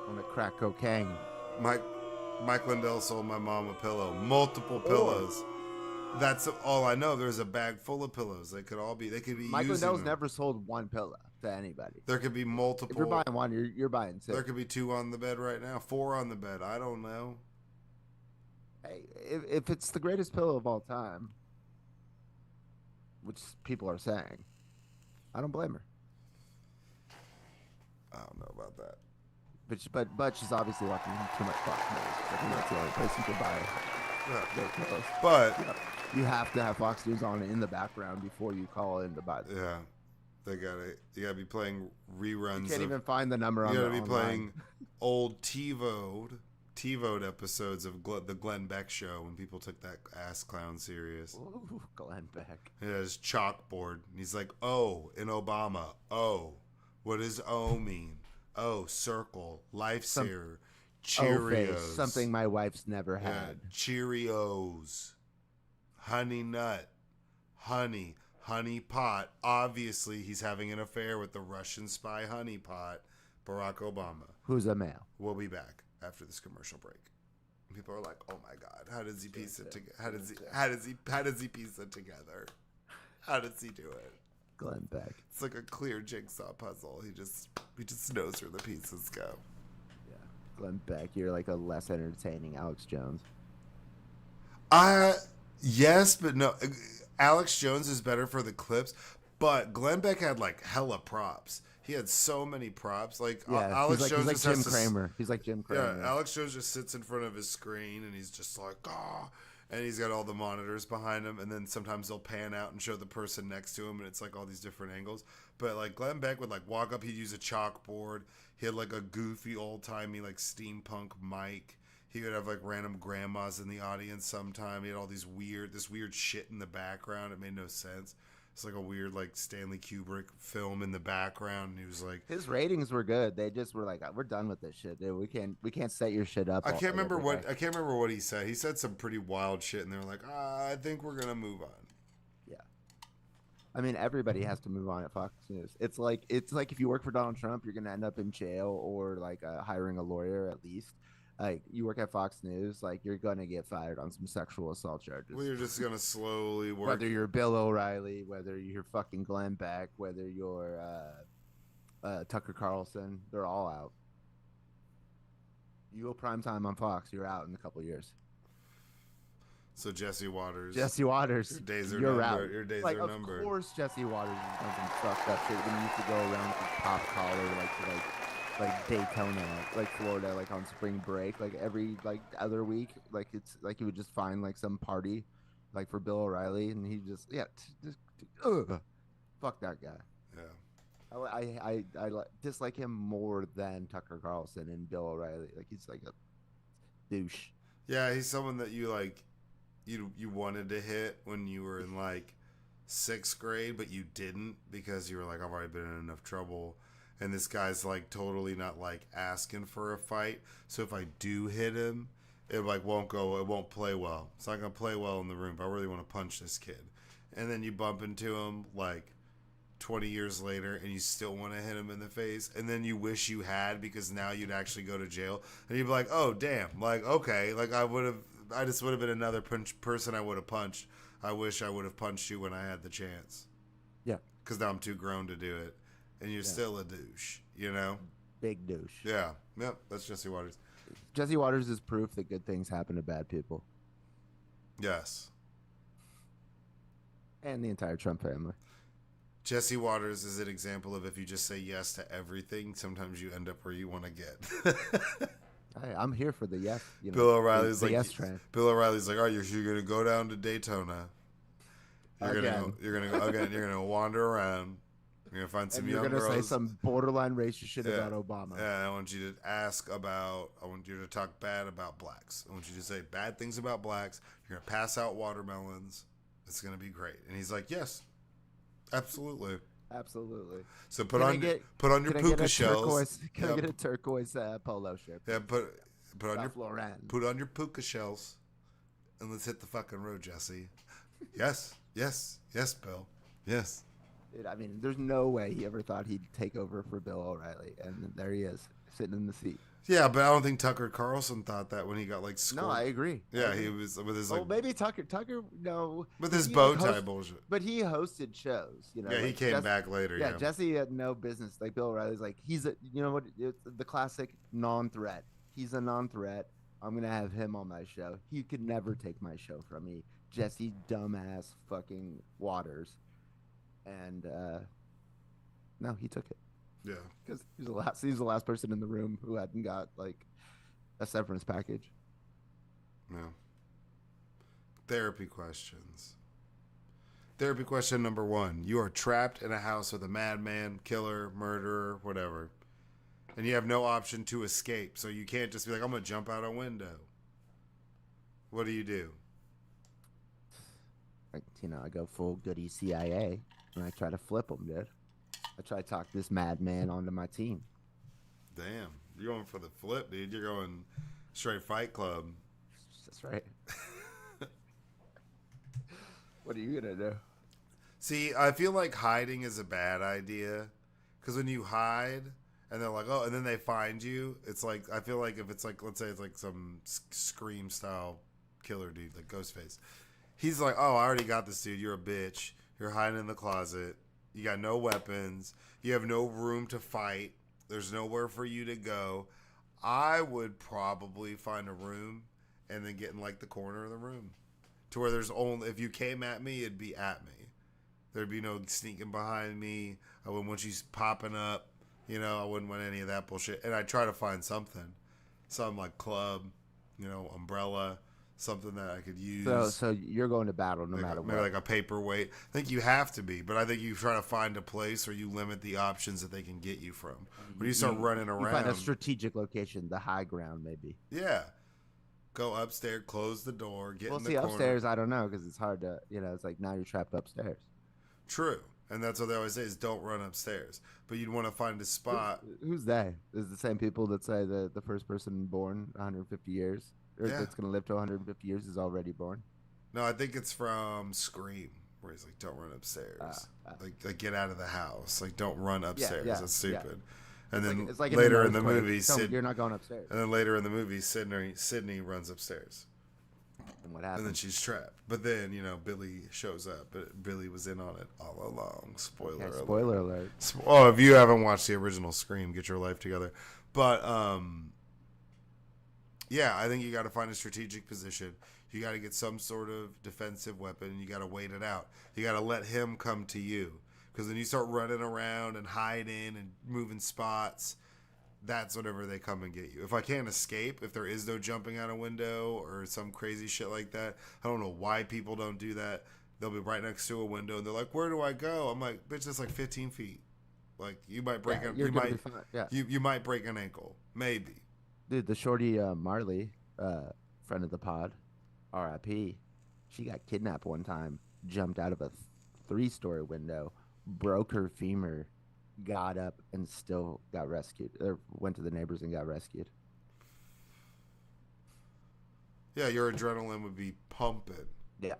Speaker 2: On the crack cocaine.
Speaker 3: Mike Lindell sold my mom a pillow. Multiple pillows. That's all I know. There's a bag full of pillows. They could be
Speaker 2: Mike Lindell's
Speaker 3: them.
Speaker 2: never sold one pillow to anybody.
Speaker 3: There could be multiple.
Speaker 2: If you're buying one, you're buying 2.
Speaker 3: There could be 2 on the bed right now. 4 on the bed. I don't know.
Speaker 2: Hey, if it's the greatest pillow of all time, which people are saying, I don't blame her.
Speaker 3: I don't know about that.
Speaker 2: But she's obviously watching too much Fox News. I think that's the only place you can buy those pillows.
Speaker 3: But
Speaker 2: you have to have Fox News on in the background before you call in to buy them.
Speaker 3: Yeah, you gotta be playing reruns.
Speaker 2: You can't even find the number on.
Speaker 3: You gotta be playing old TiVoed episodes of the Glenn Beck show when people took that ass clown serious.
Speaker 2: Ooh, Glenn Beck.
Speaker 3: He has his chalkboard. He's like, "Oh, in Obama. Oh, what does O mean? Oh, circle, lifesaver, Cheerios,
Speaker 2: something my wife's never had.
Speaker 3: Cheerios, honey nut, honey pot. Obviously, he's having an affair with the Russian spy honey pot, Barack Obama.
Speaker 2: Who's a male?
Speaker 3: We'll be back after this commercial break. People are like, "Oh my God, how does he piece it together? How does he piece it together? How does he do it?"
Speaker 2: Glenn Beck.
Speaker 3: It's like a clear jigsaw puzzle. He just knows where the pieces go.
Speaker 2: Yeah, Glenn Beck. You're like a less entertaining Alex Jones.
Speaker 3: Yes, but no. Alex Jones is better for the clips, but Glenn Beck had like hella props. He had so many props. Like, Alex Jones
Speaker 2: he's like Jim Cramer. He's like Jim Cramer.
Speaker 3: Yeah, Alex Jones just sits in front of his screen and he's just like, and he's got all the monitors behind him, and then sometimes they'll pan out and show the person next to him, and it's like all these different angles. But like Glenn Beck would like walk up, he'd use a chalkboard. He had like a goofy old timey like steampunk mic. He would have like random grandmas in the audience sometime. He had all this weird shit in the background. It made no sense. It's like a weird like Stanley Kubrick film in the background. And he was like,
Speaker 2: His ratings were good. They just were like, we're done with this shit, dude. We can't set your shit up. Like,
Speaker 3: I can't remember what he said. He said some pretty wild shit, and they were like, I think we're gonna move on.
Speaker 2: Yeah. I mean, everybody has to move on at Fox News. It's like if you work for Donald Trump, you're gonna end up in jail or like hiring a lawyer at least. Like you work at Fox News, like you're gonna get fired on some sexual assault charges.
Speaker 3: Well, you're just gonna slowly work.
Speaker 2: Whether you're Bill O'Reilly, whether you're fucking Glenn Beck, whether you're Tucker Carlson, they're all out. You go prime time on Fox, you're out in a couple of years.
Speaker 3: So Jesse Waters,
Speaker 2: your days are numbered.
Speaker 3: Out. Your days are numbered.
Speaker 2: Of course, Jesse Waters has done some fucked up shit when he used to go around with pop collar, like Daytona, like Florida, like on spring break, like every like other week, like it's like he would just find like some party, like for Bill O'Reilly, and he just fuck that guy.
Speaker 3: Yeah,
Speaker 2: I dislike him more than Tucker Carlson and Bill O'Reilly. Like he's like a douche.
Speaker 3: Yeah, he's someone that you like. You wanted to hit when you were in like 6th grade, but you didn't because you were like, I've already been in enough trouble. And this guy's like totally not like asking for a fight. So if I do hit him, it like won't play well. It's not gonna play well in the room. But I really want to punch this kid. And then you bump into him like 20 years later and you still want to hit him in the face. And then you wish you had because now you'd actually go to jail. And you'd be like, oh damn, like okay, like I just would have been another person I would have punched. I wish I would have punched you when I had the chance.
Speaker 2: Yeah.
Speaker 3: Because now I'm too grown to do it. And you're still a douche, you know?
Speaker 2: Big douche.
Speaker 3: Yeah. Yep. That's Jesse Waters.
Speaker 2: Jesse Waters is proof that good things happen to bad people.
Speaker 3: Yes.
Speaker 2: And the entire Trump family.
Speaker 3: Jesse Waters is an example of if you just say yes to everything, sometimes you end up where you want to get.
Speaker 2: Hey, I'm here for the yes. You know,
Speaker 3: Bill O'Reilly's
Speaker 2: the
Speaker 3: like,
Speaker 2: yes train.
Speaker 3: Bill O'Reilly's like, all right, you're going to go down to Daytona. You're gonna wander around. You're gonna find some young girls.
Speaker 2: You're gonna say some borderline racist shit about Obama.
Speaker 3: Yeah, I want you to I want you to talk bad about blacks. I want you to say bad things about blacks. You're gonna pass out watermelons. It's gonna be great. And he's like, yes, absolutely.
Speaker 2: Absolutely.
Speaker 3: So put on your puka shells.
Speaker 2: Can I get a turquoise polo shirt?
Speaker 3: Yeah, put on your puka shells, and let's hit the fucking road, Jesse. Yes, Bill. Yes.
Speaker 2: Dude, I mean, there's no way he ever thought he'd take over for Bill O'Reilly, and there he is, sitting in the seat.
Speaker 3: Yeah, but I don't think Tucker Carlson thought that when he got like scored.
Speaker 2: No, I agree.
Speaker 3: Yeah, he was with his like.
Speaker 2: Maybe Tucker. No.
Speaker 3: With his bow tie bullshit.
Speaker 2: But he hosted shows. You know.
Speaker 3: Yeah, he came back later.
Speaker 2: Yeah, Jesse had no business. Like Bill O'Reilly's like he's a. You know what? It's the classic non-threat. He's a non-threat. I'm gonna have him on my show. He could never take my show from me. Jesse dumbass fucking Waters, and no, he took it.
Speaker 3: Yeah,
Speaker 2: because he's the last person in the room who hadn't got like a severance package.
Speaker 3: No. Therapy questions. Therapy question number 1: you are trapped in a house with a madman, killer, murderer, whatever, and you have no option to escape. So you can't just be like, I'm gonna jump out a window. What do you do?
Speaker 2: I go full goody CIA and I try to flip them, dude. I try to talk this madman onto my team.
Speaker 3: Damn, you're going for the flip, dude. You're going straight Fight Club.
Speaker 2: That's right. What are you gonna do?
Speaker 3: See, I feel like hiding is a bad idea because when you hide and they're like, oh, and then they find you, it's like I feel like if it's like, let's say it's like some Scream style killer dude like Ghostface. He's like, oh, I already got this dude. You're a bitch. You're hiding in the closet. You got no weapons. You have no room to fight. There's nowhere for you to go. I would probably find a room and then get in like the corner of the room to where there's only, if you came at me, it'd be at me. There'd be no sneaking behind me. I wouldn't want you popping up. You know, I wouldn't want any of that bullshit. And I'd try to find something. Some like club, umbrella. Something that I could use.
Speaker 2: So you're going to battle no matter what.
Speaker 3: Maybe like a paperweight. I think you have to be, but I think you try to find a place or you limit the options that they can get you from. When you start running around,
Speaker 2: you find a strategic location, the high ground, maybe.
Speaker 3: Yeah, Go upstairs, close the door, get
Speaker 2: We'll
Speaker 3: in the
Speaker 2: see
Speaker 3: corner.
Speaker 2: upstairs. I don't know because it's hard to, it's like now you're trapped upstairs.
Speaker 3: True. And that's what they always say is don't run upstairs. But you'd want to find a
Speaker 2: Who's
Speaker 3: spot.
Speaker 2: who's they? Is the same people that say the first person born 150 years or
Speaker 3: Yeah.
Speaker 2: that's going to live to 150 years is already born?
Speaker 3: No, I think it's from Scream, where he's like, don't run upstairs. Like get out of the house. Like, don't run
Speaker 2: Yeah,
Speaker 3: upstairs.
Speaker 2: yeah,
Speaker 3: That's
Speaker 2: yeah.
Speaker 3: stupid. And then
Speaker 2: It's like
Speaker 3: later in
Speaker 2: an
Speaker 3: the
Speaker 2: earthquake.
Speaker 3: movie,
Speaker 2: You're not going upstairs.
Speaker 3: and then later in the movie, Sydney runs upstairs.
Speaker 2: And what
Speaker 3: And then
Speaker 2: happens?
Speaker 3: she's trapped. But then, Billy shows up. But Billy was in on it all along. Spoiler
Speaker 2: Okay,
Speaker 3: alert.
Speaker 2: spoiler alert.
Speaker 3: Oh, if you haven't watched the original Scream, get your life together. But yeah, I think you got to find a strategic position. You got to get some sort of defensive weapon, and you got to wait it out. You got to let him come to you, because then you start running around and hiding and moving spots. That's whenever they come and get you. If I can't escape, if there is no jumping out a window or some crazy shit like that, I don't know why people don't do that. They'll be right next to a window, and they're like, "Where do I go?" I'm like, "Bitch, that's like 15 feet. Like, you might break you might break an ankle, maybe."
Speaker 2: Dude, the shorty Marley, friend of the pod, R.I.P. She got kidnapped one time, jumped out of a 3-story window, broke her femur, got up, and still got rescued. Or went to the neighbors and got rescued.
Speaker 3: Yeah, your adrenaline would be pumping.
Speaker 2: Yeah.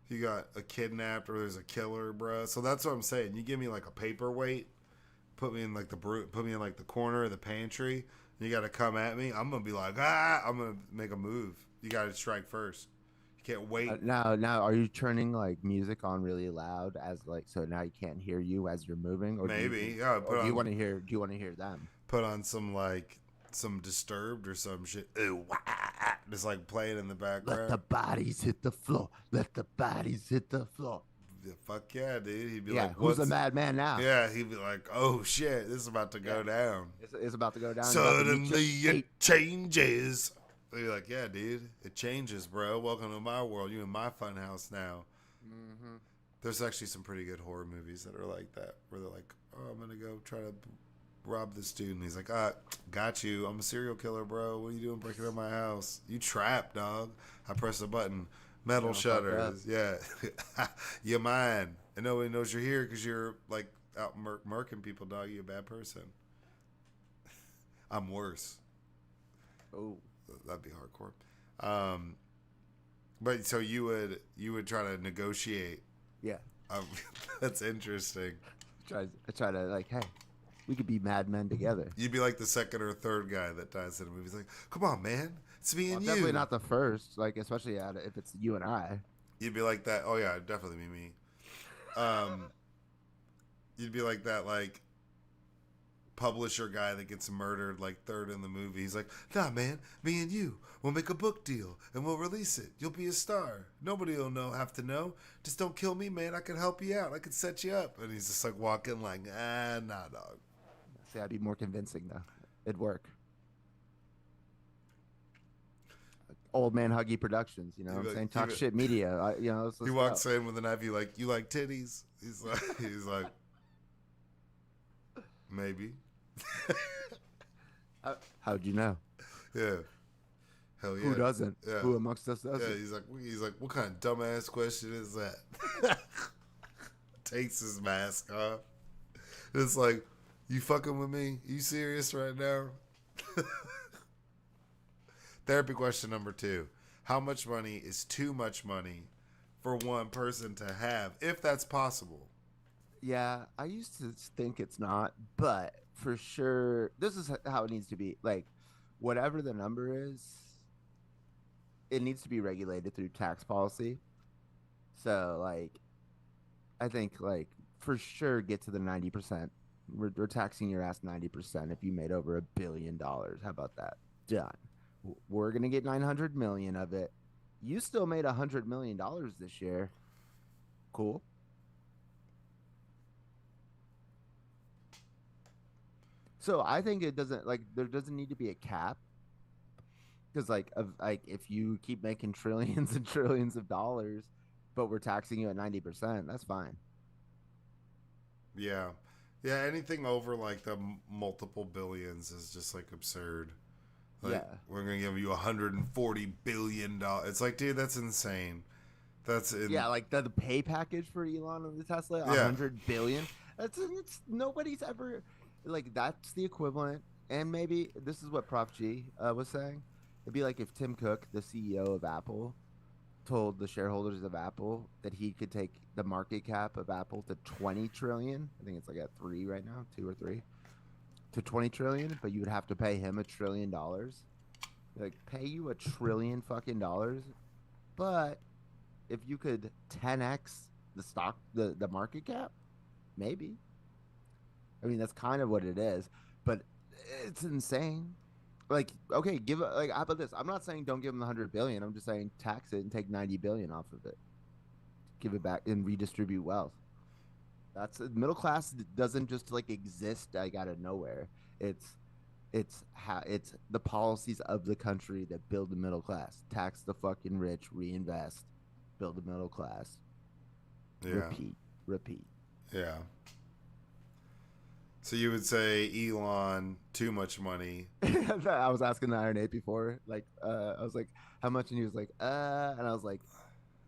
Speaker 3: You got a kidnapped or there's a killer, bro. So that's what I'm saying. You give me like a paperweight, put me in like the corner of the pantry. And you got to come at me. I'm gonna be like, I'm gonna make a move. You got to strike first. You can't wait.
Speaker 2: Now, are you turning like music on really loud as like so now you can't hear you as you're moving, or
Speaker 3: Maybe,
Speaker 2: do you want to hear? Do you want to hear them?
Speaker 3: Put on some Disturbed or some shit. Ooh, wah, just like playing in the background.
Speaker 2: Let the bodies hit the floor. Let the bodies hit the floor.
Speaker 3: Yeah, fuck yeah, dude. He'd be
Speaker 2: Yeah,
Speaker 3: like,
Speaker 2: who's the madman now?
Speaker 3: Yeah, he'd be like, oh shit, this is about to go down.
Speaker 2: It's about to go down.
Speaker 3: Suddenly it changes. They'd be like, yeah, dude, it changes, bro. Welcome to my world. You in my fun house now.
Speaker 2: Mm-hmm.
Speaker 3: There's actually some pretty good horror movies that are like that, where they're like, oh, I'm gonna go try to rob this dude, and he's like, got you. I'm a serial killer, bro. What are you doing breaking up my house? You trapped, dog. I press a button. Metal shutters. Yeah. You're mine. And nobody knows you're here because you're like out murking people, dog. You a bad person. I'm worse.
Speaker 2: Oh.
Speaker 3: That'd be hardcore. But so you would try to negotiate.
Speaker 2: Yeah.
Speaker 3: That's interesting.
Speaker 2: I try to like, hey, we could be madmen together.
Speaker 3: You'd be like the second or third guy that dies in a movie. He's like, come on, man. It's me and you.
Speaker 2: Definitely not the first, like, especially if it's you and I.
Speaker 3: You'd be like that. Oh, yeah, it'd definitely be me. You'd be like that, like, publisher guy that gets murdered, like, third in the movie. He's like, nah, man, me and you. We'll make a book deal, and we'll release it. You'll be a star. Nobody will have to know. Just don't kill me, man. I can help you out. I can set you up. And he's just, like, walking like, nah, dog.
Speaker 2: See, I'd be more convincing, though. It'd work. Old Man Huggie Productions, you know what I'm saying? Talk shit media. Let's
Speaker 3: he walks in with a knife. You like titties? He's like, maybe.
Speaker 2: How'd you know?
Speaker 3: Yeah. Hell yeah.
Speaker 2: Who doesn't?
Speaker 3: Yeah.
Speaker 2: Who amongst us doesn't?
Speaker 3: Yeah, he's like, what kind of dumbass question is that? Takes his mask off. It's like, you fucking with me? You serious right now? Therapy question number 2. How much money is too much money for one person to have, if that's possible?
Speaker 2: Yeah, I used to think it's not, but for sure, this is how it needs to be. Like, whatever the number is, it needs to be regulated through tax policy. So, like, I think, like, for sure, get to the 90%. We're taxing your ass 90% if you made over $1 billion. How about that? Done. We're gonna get 900 million of it. You still made $100 million this year. Cool. So I think it doesn't there doesn't need to be a cap, because if you keep making trillions and trillions of dollars, but we're taxing you at 90%, that's fine.
Speaker 3: Yeah, anything over like the multiple billions is just like absurd. Like,
Speaker 2: Yeah.
Speaker 3: we're gonna give you $140 billion. It's like, dude, that's insane. That's in.
Speaker 2: Yeah, like the pay package for Elon and the Tesla, a
Speaker 3: Yeah,
Speaker 2: 100 billion. It's nobody's ever like that's the equivalent. And maybe this is what Prof G was saying. It'd be like if Tim Cook, the CEO of Apple, told the shareholders of Apple that he could take the market cap of Apple to 20 trillion. I think it's like at three right now, two or three to 20 trillion, but you would have to pay him $1 trillion. Like pay you $1 trillion fucking, but if you could 10x the stock, the market cap, maybe. I mean, that's kind of what it is, but it's insane. Like, okay, like how about this? I'm not saying don't give them the 100 billion. I'm just saying tax it and take 90 billion off of it, give it back and redistribute wealth. That's middle class doesn't just like exist like out of nowhere. It's it's the policies of the country that build the middle class. Tax the fucking rich, reinvest, build the middle class.
Speaker 3: yeah,
Speaker 2: Repeat, repeat.
Speaker 3: yeah. So you would say Elon too much money?
Speaker 2: I was asking the Iron 8 before, like, I was like, how much? And he was like, and I was like,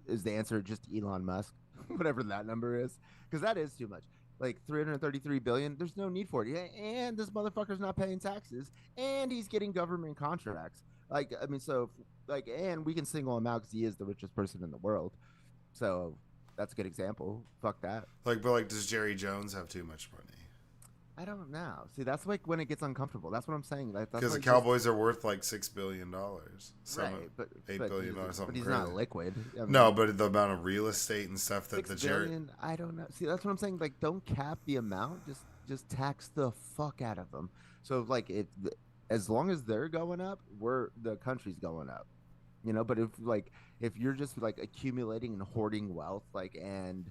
Speaker 2: is the answer just Elon Musk, whatever that number is? Because that is too much. Like 333 billion, there's no need for it. Yeah, and this motherfucker's not paying taxes, and he's getting government contracts. Like, I mean, so like, and we can single him out because he is the richest person in the world. So that's a good example. Fuck that.
Speaker 3: Like, but like, does Jerry Jones have too much money?
Speaker 2: I don't know. See, that's like when it gets uncomfortable. That's what I'm saying. Like, that's
Speaker 3: Because the
Speaker 2: like just
Speaker 3: Cowboys are worth like $6 billion, some
Speaker 2: right, but
Speaker 3: $8 billion,
Speaker 2: but
Speaker 3: something
Speaker 2: he's
Speaker 3: crazy.
Speaker 2: not liquid. I
Speaker 3: No,
Speaker 2: mean,
Speaker 3: but the amount of real estate and stuff that
Speaker 2: six
Speaker 3: the Jerry.
Speaker 2: billion. I don't know. See, that's what I'm saying. Like, don't cap the amount. Just tax the fuck out of them. So like, as long as they're going up, the country's going up. But if you're just like accumulating and hoarding wealth, like and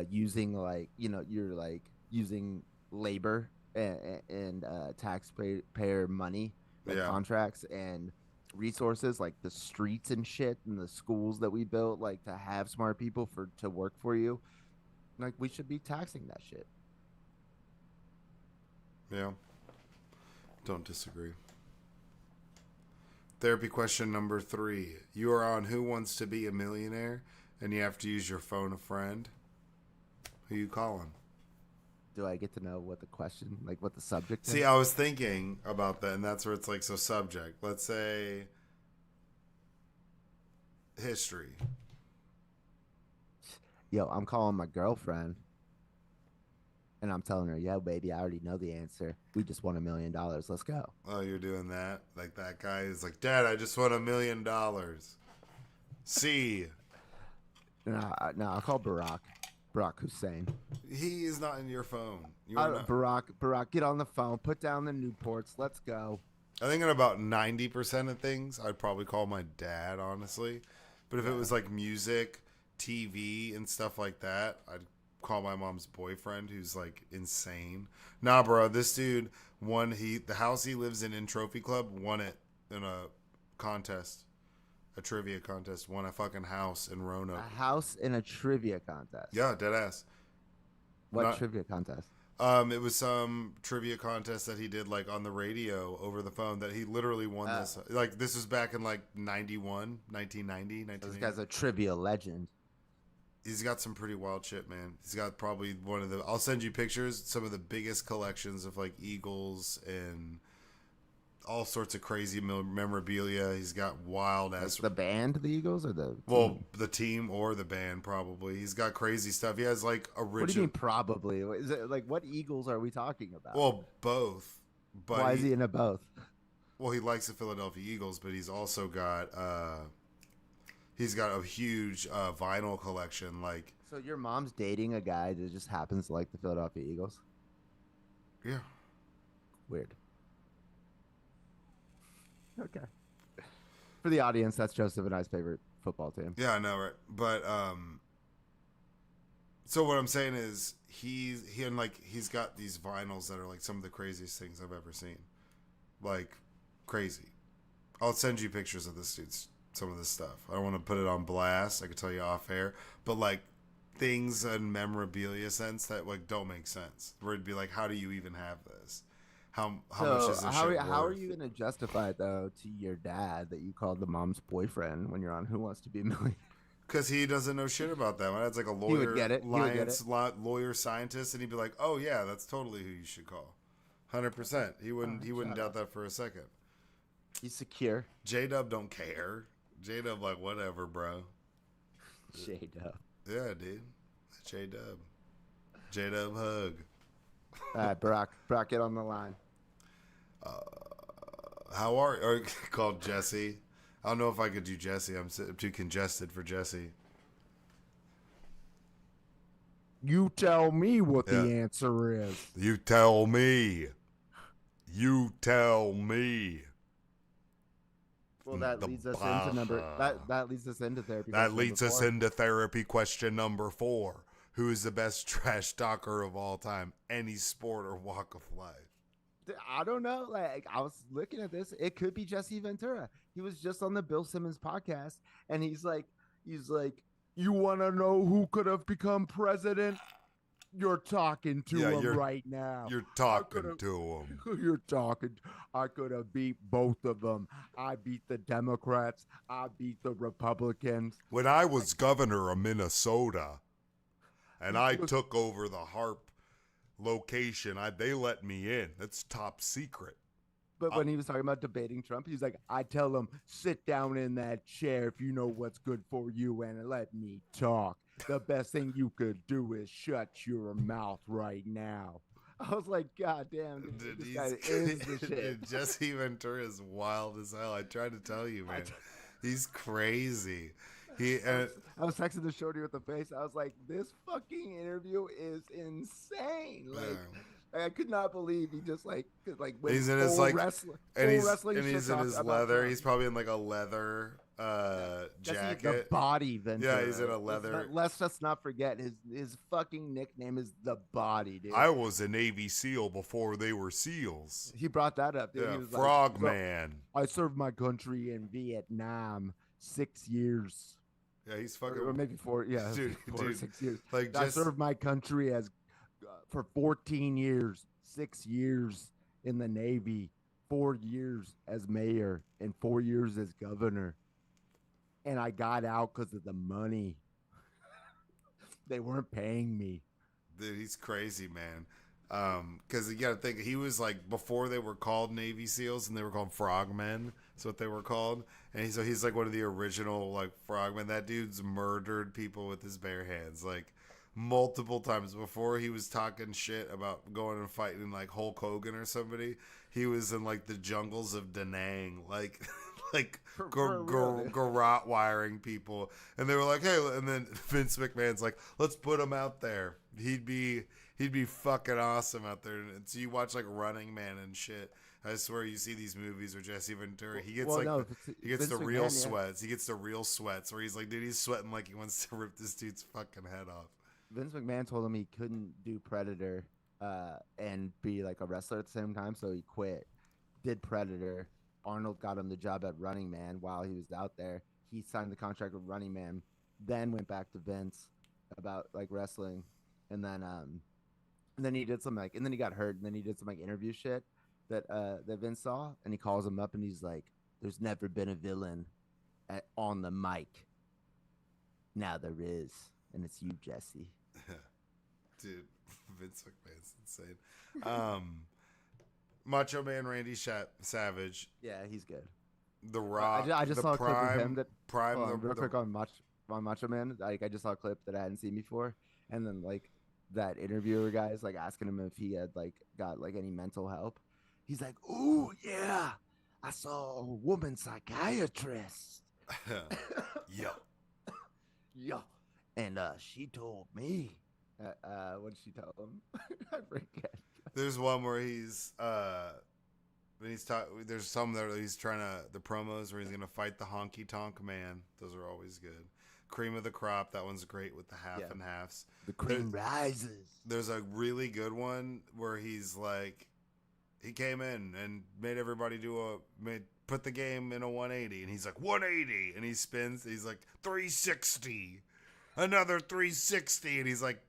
Speaker 2: using like you're like using labor and taxpayer money, like
Speaker 3: Yeah,
Speaker 2: contracts and resources like the streets and shit and the schools that we built like to have smart people to work for you, like we should be taxing that shit.
Speaker 3: yeah. Don't disagree. Therapy question number 3. You are on Who Wants to Be a Millionaire, and you have to use your phone a friend. Who you calling?
Speaker 2: Do I get to know what the question, like what the subject
Speaker 3: See,
Speaker 2: is?
Speaker 3: I was thinking about that, and that's where it's like, so subject. Let's say history.
Speaker 2: Yo, I'm calling my girlfriend and I'm telling her, yeah, baby, I already know the answer. We just won $1 million. Let's go.
Speaker 3: Oh, you're doing that? Like that guy is like, Dad, I just won $1 million. See,
Speaker 2: No, no, I'll call Barack Hussein.
Speaker 3: he is not in your phone. You are not.
Speaker 2: Barack, get on the phone. Put down the Newports. Let's go.
Speaker 3: I think in about 90% of things, I'd probably call my dad, honestly. But if it was like music, TV, and stuff like that, I'd call my mom's boyfriend, who's like insane. Nah, bro, this dude won. The house he lives in Trophy Club, won it in a contest, a trivia contest. Won a fucking house in Roanoke.
Speaker 2: A house in a trivia contest.
Speaker 3: Yeah, dead ass.
Speaker 2: What
Speaker 3: Not.
Speaker 2: trivia contest?
Speaker 3: It was some trivia contest that he did like on the radio over the phone that he literally won this. Like this was back in like 91, 1990,
Speaker 2: So this
Speaker 3: 1980.
Speaker 2: guy's a trivia legend.
Speaker 3: He's got some pretty wild shit, man. He's got probably one of the. I'll send you pictures. Some of the biggest collections of like Eagles and all sorts of crazy memorabilia. He's got wild ass.
Speaker 2: Like the band, the Eagles, or the
Speaker 3: Well, the team or the band probably. He's got crazy stuff. He has like original.
Speaker 2: What do you mean probably? Is it like what Eagles are we talking about?
Speaker 3: Well, both. But
Speaker 2: why is he into both?
Speaker 3: Well, he likes the Philadelphia Eagles, but he's also got he's got a huge vinyl collection. Like,
Speaker 2: So your mom's dating a guy that just happens to like the Philadelphia Eagles?
Speaker 3: yeah,
Speaker 2: Weird. Okay. For the audience, that's Joseph and I's favorite football team.
Speaker 3: yeah, I know, right? But so what I'm saying is he's got these vinyls that are like some of the craziest things I've ever seen, like crazy. I'll send you pictures of this dude's some of this stuff. I don't want to put it on blast. I could tell you off air, but like things in memorabilia sense that like don't make sense. Where it'd be like, how do you even have this? How much
Speaker 2: So
Speaker 3: is this
Speaker 2: how are
Speaker 3: shit
Speaker 2: you
Speaker 3: worth?
Speaker 2: gonna justify it though to your dad that you called the mom's boyfriend when you're on Who Wants to Be a Millionaire?
Speaker 3: Because he doesn't know shit about that. My dad's like a
Speaker 2: He would
Speaker 3: lawyer,
Speaker 2: get it. He would get it.
Speaker 3: lawyer scientist, and he'd be like, "Oh yeah, that's totally who you should call." 100%. He
Speaker 2: Oh,
Speaker 3: wouldn't. He wouldn't
Speaker 2: shut
Speaker 3: doubt
Speaker 2: up.
Speaker 3: that for a second.
Speaker 2: He's secure.
Speaker 3: J Dub don't care. J Dub like whatever, bro.
Speaker 2: Shade up.
Speaker 3: Yeah, dude. J Dub. J Dub hug.
Speaker 2: All right, Brock, get on the line.
Speaker 3: How are or called Jesse? I don't know if I could do Jesse. I'm too congested for Jesse.
Speaker 2: You tell me what
Speaker 3: Yeah.
Speaker 2: the answer is.
Speaker 3: You tell me. You tell me.
Speaker 2: Well, that
Speaker 3: The
Speaker 2: leads us into
Speaker 3: Baja.
Speaker 2: that leads us into therapy.
Speaker 3: That
Speaker 2: question
Speaker 3: leads
Speaker 2: number
Speaker 3: us
Speaker 2: 4.
Speaker 3: into therapy question number 4. Who is the best trash talker of all time? Any sport or walk of life.
Speaker 2: I don't know. Like I was looking at this, it could be Jesse Ventura. He was just on the Bill Simmons podcast, and he's like, you want to know who could have become president? You're talking to him right now.
Speaker 3: You're talking to him.
Speaker 2: You're talking. I could have beat both of them. I beat the Democrats. I beat the Republicans.
Speaker 3: When I was governor of Minnesota and I took over the harp location, they let me in. That's top secret.
Speaker 2: But when he was talking about debating Trump, he's like, I tell him, sit down in that chair if you know what's good for you and let me talk. The best thing you could do is shut your mouth right now. I was like, God damn, dude, this guy is the shit.
Speaker 3: Dude, Jesse Ventura is wild as hell. I tried to tell you, man. He's crazy.
Speaker 2: I was texting the shorty with the face. I was like, this fucking interview is insane. Like, I could not believe he just like
Speaker 3: he's in his like
Speaker 2: wrestling,
Speaker 3: and he's in
Speaker 2: talk
Speaker 3: his
Speaker 2: about
Speaker 3: leather.
Speaker 2: Trump.
Speaker 3: He's probably in like a leather jacket.
Speaker 2: The body Ventura.
Speaker 3: Yeah, he's in a leather.
Speaker 2: Let's just not forget his fucking nickname is the Body, dude.
Speaker 3: I was a Navy SEAL before they were SEALs.
Speaker 2: He brought that up, dude.
Speaker 3: Yeah,
Speaker 2: He was
Speaker 3: Frogman.
Speaker 2: I served my country in Vietnam 6 years.
Speaker 3: Yeah, he's fucking
Speaker 2: or maybe 4. Yeah,
Speaker 3: dude,
Speaker 2: 4 or 6 years.
Speaker 3: Like
Speaker 2: I served my country as for 14 years, 6 years in the Navy, 4 years as mayor, and 4 years as governor. And I got out because of the money. They weren't paying me.
Speaker 3: Dude, he's crazy, man. Because you got to think, he was like, before they were called Navy SEALs and they were called frogmen. That's what they were called. And he's like one of the original like frogmen. That dude's murdered people with his bare hands, like multiple times. Before he was talking shit about going and fighting like Hulk Hogan or somebody, he was in like the jungles of Da Nang, like garrote wiring people. And they were like, hey, and then Vince McMahon's like, let's put him out there. He'd be fucking awesome out there. And so you watch like Running Man and shit. I swear you see these movies where Jesse Ventura, he gets he gets the real sweats. He gets the real sweats where he's like, dude, he's sweating like he wants to rip this dude's fucking head off.
Speaker 2: Vince McMahon told him he couldn't do Predator and be like a wrestler at the same time, so he quit. Did Predator. Arnold got him the job at Running Man while he was out there. He signed the contract with Running Man, then went back to Vince about like wrestling, and then he did some like, and then he got hurt, and then he did some like interview shit that Vince saw, and he calls him up and he's like, "There's never been a villain on the mic. Now there is, and it's you, Jesse."
Speaker 3: Dude, Vince McMahon's insane. Macho Man Randy Savage.
Speaker 2: Yeah, he's good.
Speaker 3: The Rock.
Speaker 2: I just saw a clip of him
Speaker 3: real
Speaker 2: quick on Macho Man. Like I just saw a clip that I hadn't seen before, and then like that interviewer guy is like asking him if he had like got like any mental help. He's like, "Ooh, yeah, I saw a woman psychiatrist." Yeah, and she told me. What did she tell him? I forget.
Speaker 3: There's one where he's when he's there's some that he's trying to the promos where he's gonna fight the Honky Tonk Man. Those are always good. Cream of the Crop, that one's great with the half and halves.
Speaker 2: The cream rises.
Speaker 3: There's a really good one where he's like, he came in and made everybody put the game in a 180, and he's like 180, and he spins. He's like 360, another 360, and he's like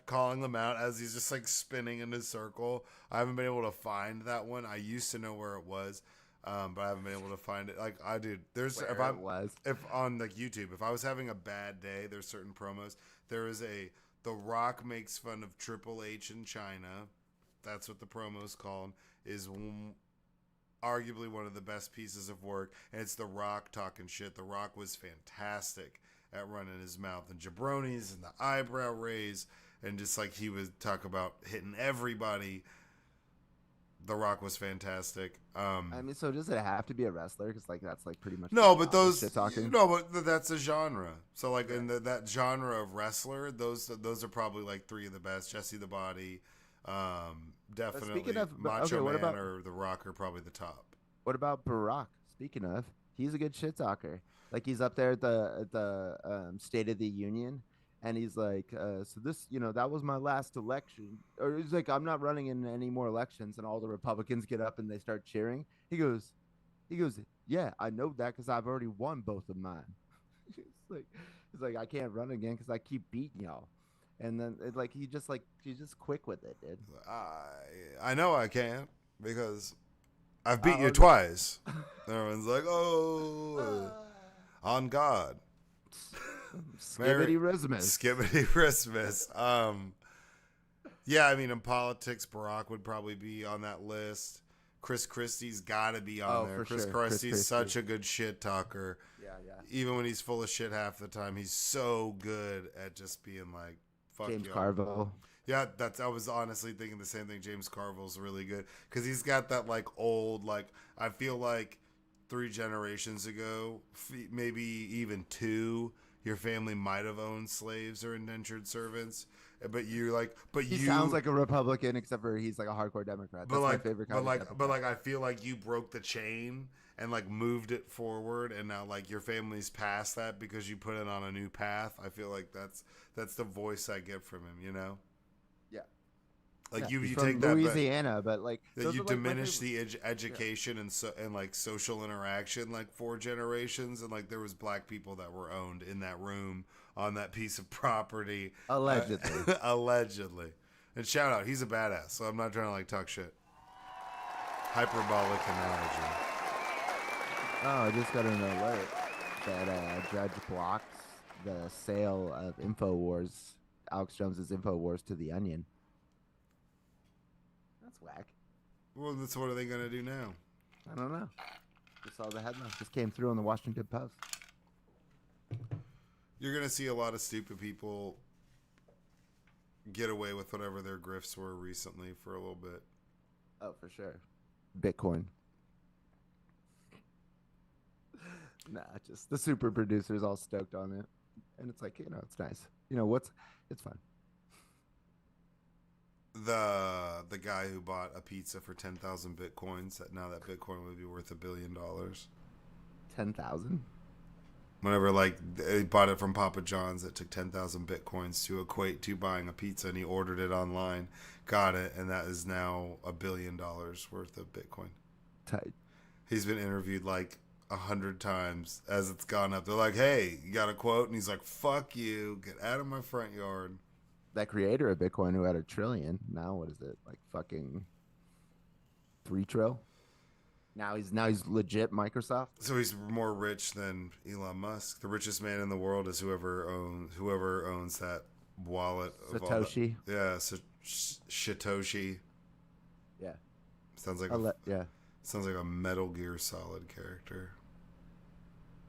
Speaker 3: calling them out as he's just like spinning in his circle. I haven't been able to find that one. I used to know where it was, but I haven't been able to find it. Like I did. There's
Speaker 2: Where it was.
Speaker 3: if on like YouTube, if I was having a bad day, there's certain promos. There is a The Rock makes fun of Triple H in China. That's what the promo's called. Is arguably one of the best pieces of work, and it's The Rock talking shit. The Rock was fantastic at running his mouth and jabronis and the eyebrow raise, and just like he would talk about hitting everybody. The Rock was fantastic.
Speaker 2: I mean, so does it have to be a wrestler? Because like that's like pretty much
Speaker 3: no, but those
Speaker 2: shit talking.
Speaker 3: no, but that's a genre. So like in that genre of wrestler, those are probably like three of the best. Jesse the Body, definitely
Speaker 2: speaking of-
Speaker 3: Macho
Speaker 2: okay, what
Speaker 3: Man
Speaker 2: about-
Speaker 3: or The Rock are probably the top.
Speaker 2: What about Barack? Speaking of, he's a good shit talker. Like he's up there at the State of the Union, and he's like, so this, that was my last election. Or he's like, I'm not running in any more elections, and all the Republicans get up and they start cheering. He goes, yeah, I know that because I've already won both of mine. He's like, I can't run again because I keep beating y'all. And then he's just quick with it, dude.
Speaker 3: I know I can because I've beat you twice. Everyone's like, oh, on God.
Speaker 2: Skibbity Christmas.
Speaker 3: Skibbity Christmas. Yeah, I mean, in politics, Barack would probably be on that list. Chris Christie's got to be on there. Chris Christie's such a good shit talker.
Speaker 2: Yeah.
Speaker 3: Even when he's full of shit half the time, he's so good at just being like, fuck
Speaker 2: James
Speaker 3: y'all.
Speaker 2: Carville.
Speaker 3: Yeah, I was honestly thinking the same thing. James Carville's really good because he's got that like old, like I feel like 3 generations ago, maybe even 2, your family might have owned slaves or indentured servants, but he
Speaker 2: sounds like a Republican except for he's like a hardcore Democrat. That's my favorite kind of Democrat.
Speaker 3: But like I feel like you broke the chain and like moved it forward, and now like your family's past that because you put it on a new path. I feel like that's the voice I get from him, you know. Like you take that
Speaker 2: Louisiana, but like
Speaker 3: you diminish the education and like social interaction like 4 generations, and like there was black people that were owned in that room on that piece of property
Speaker 2: allegedly.
Speaker 3: Allegedly. And shout out, he's a badass. So I'm not trying to like talk shit. Hyperbolic analogy.
Speaker 2: Oh, I just got an alert that judge blocks the sale of InfoWars, Alex Jones's InfoWars to The Onion. Whack.
Speaker 3: Well, that's what are they gonna do now?
Speaker 2: I don't know. Just saw the headline. Just came through on the Washington Post.
Speaker 3: You're gonna see a lot of stupid people get away with whatever their grifts were recently for a little bit.
Speaker 2: Oh, for sure. Bitcoin. Nah, just the super producers all stoked on it, and it's like it's nice. It's fun.
Speaker 3: The guy who bought a pizza for 10,000 bitcoins, that now that Bitcoin would be worth $1 billion.
Speaker 2: 10,000?
Speaker 3: Whenever like they bought it from Papa John's, it took 10,000 bitcoins to equate to buying a pizza, and he ordered it online, got it, and that is now $1 billion worth of Bitcoin.
Speaker 2: Tight.
Speaker 3: He's been interviewed like 100 times as it's gone up. They're like, "Hey, you got a quote?" And he's like, "Fuck you, get out of my front yard."
Speaker 2: That creator of Bitcoin who had $1 trillion, now what is it, like fucking 3 trill? Now he's legit Microsoft.
Speaker 3: So he's more rich than Elon Musk. The richest man in the world is whoever owns that wallet of
Speaker 2: Satoshi.
Speaker 3: Satoshi.
Speaker 2: Yeah.
Speaker 3: Sounds like sounds like a Metal Gear Solid character.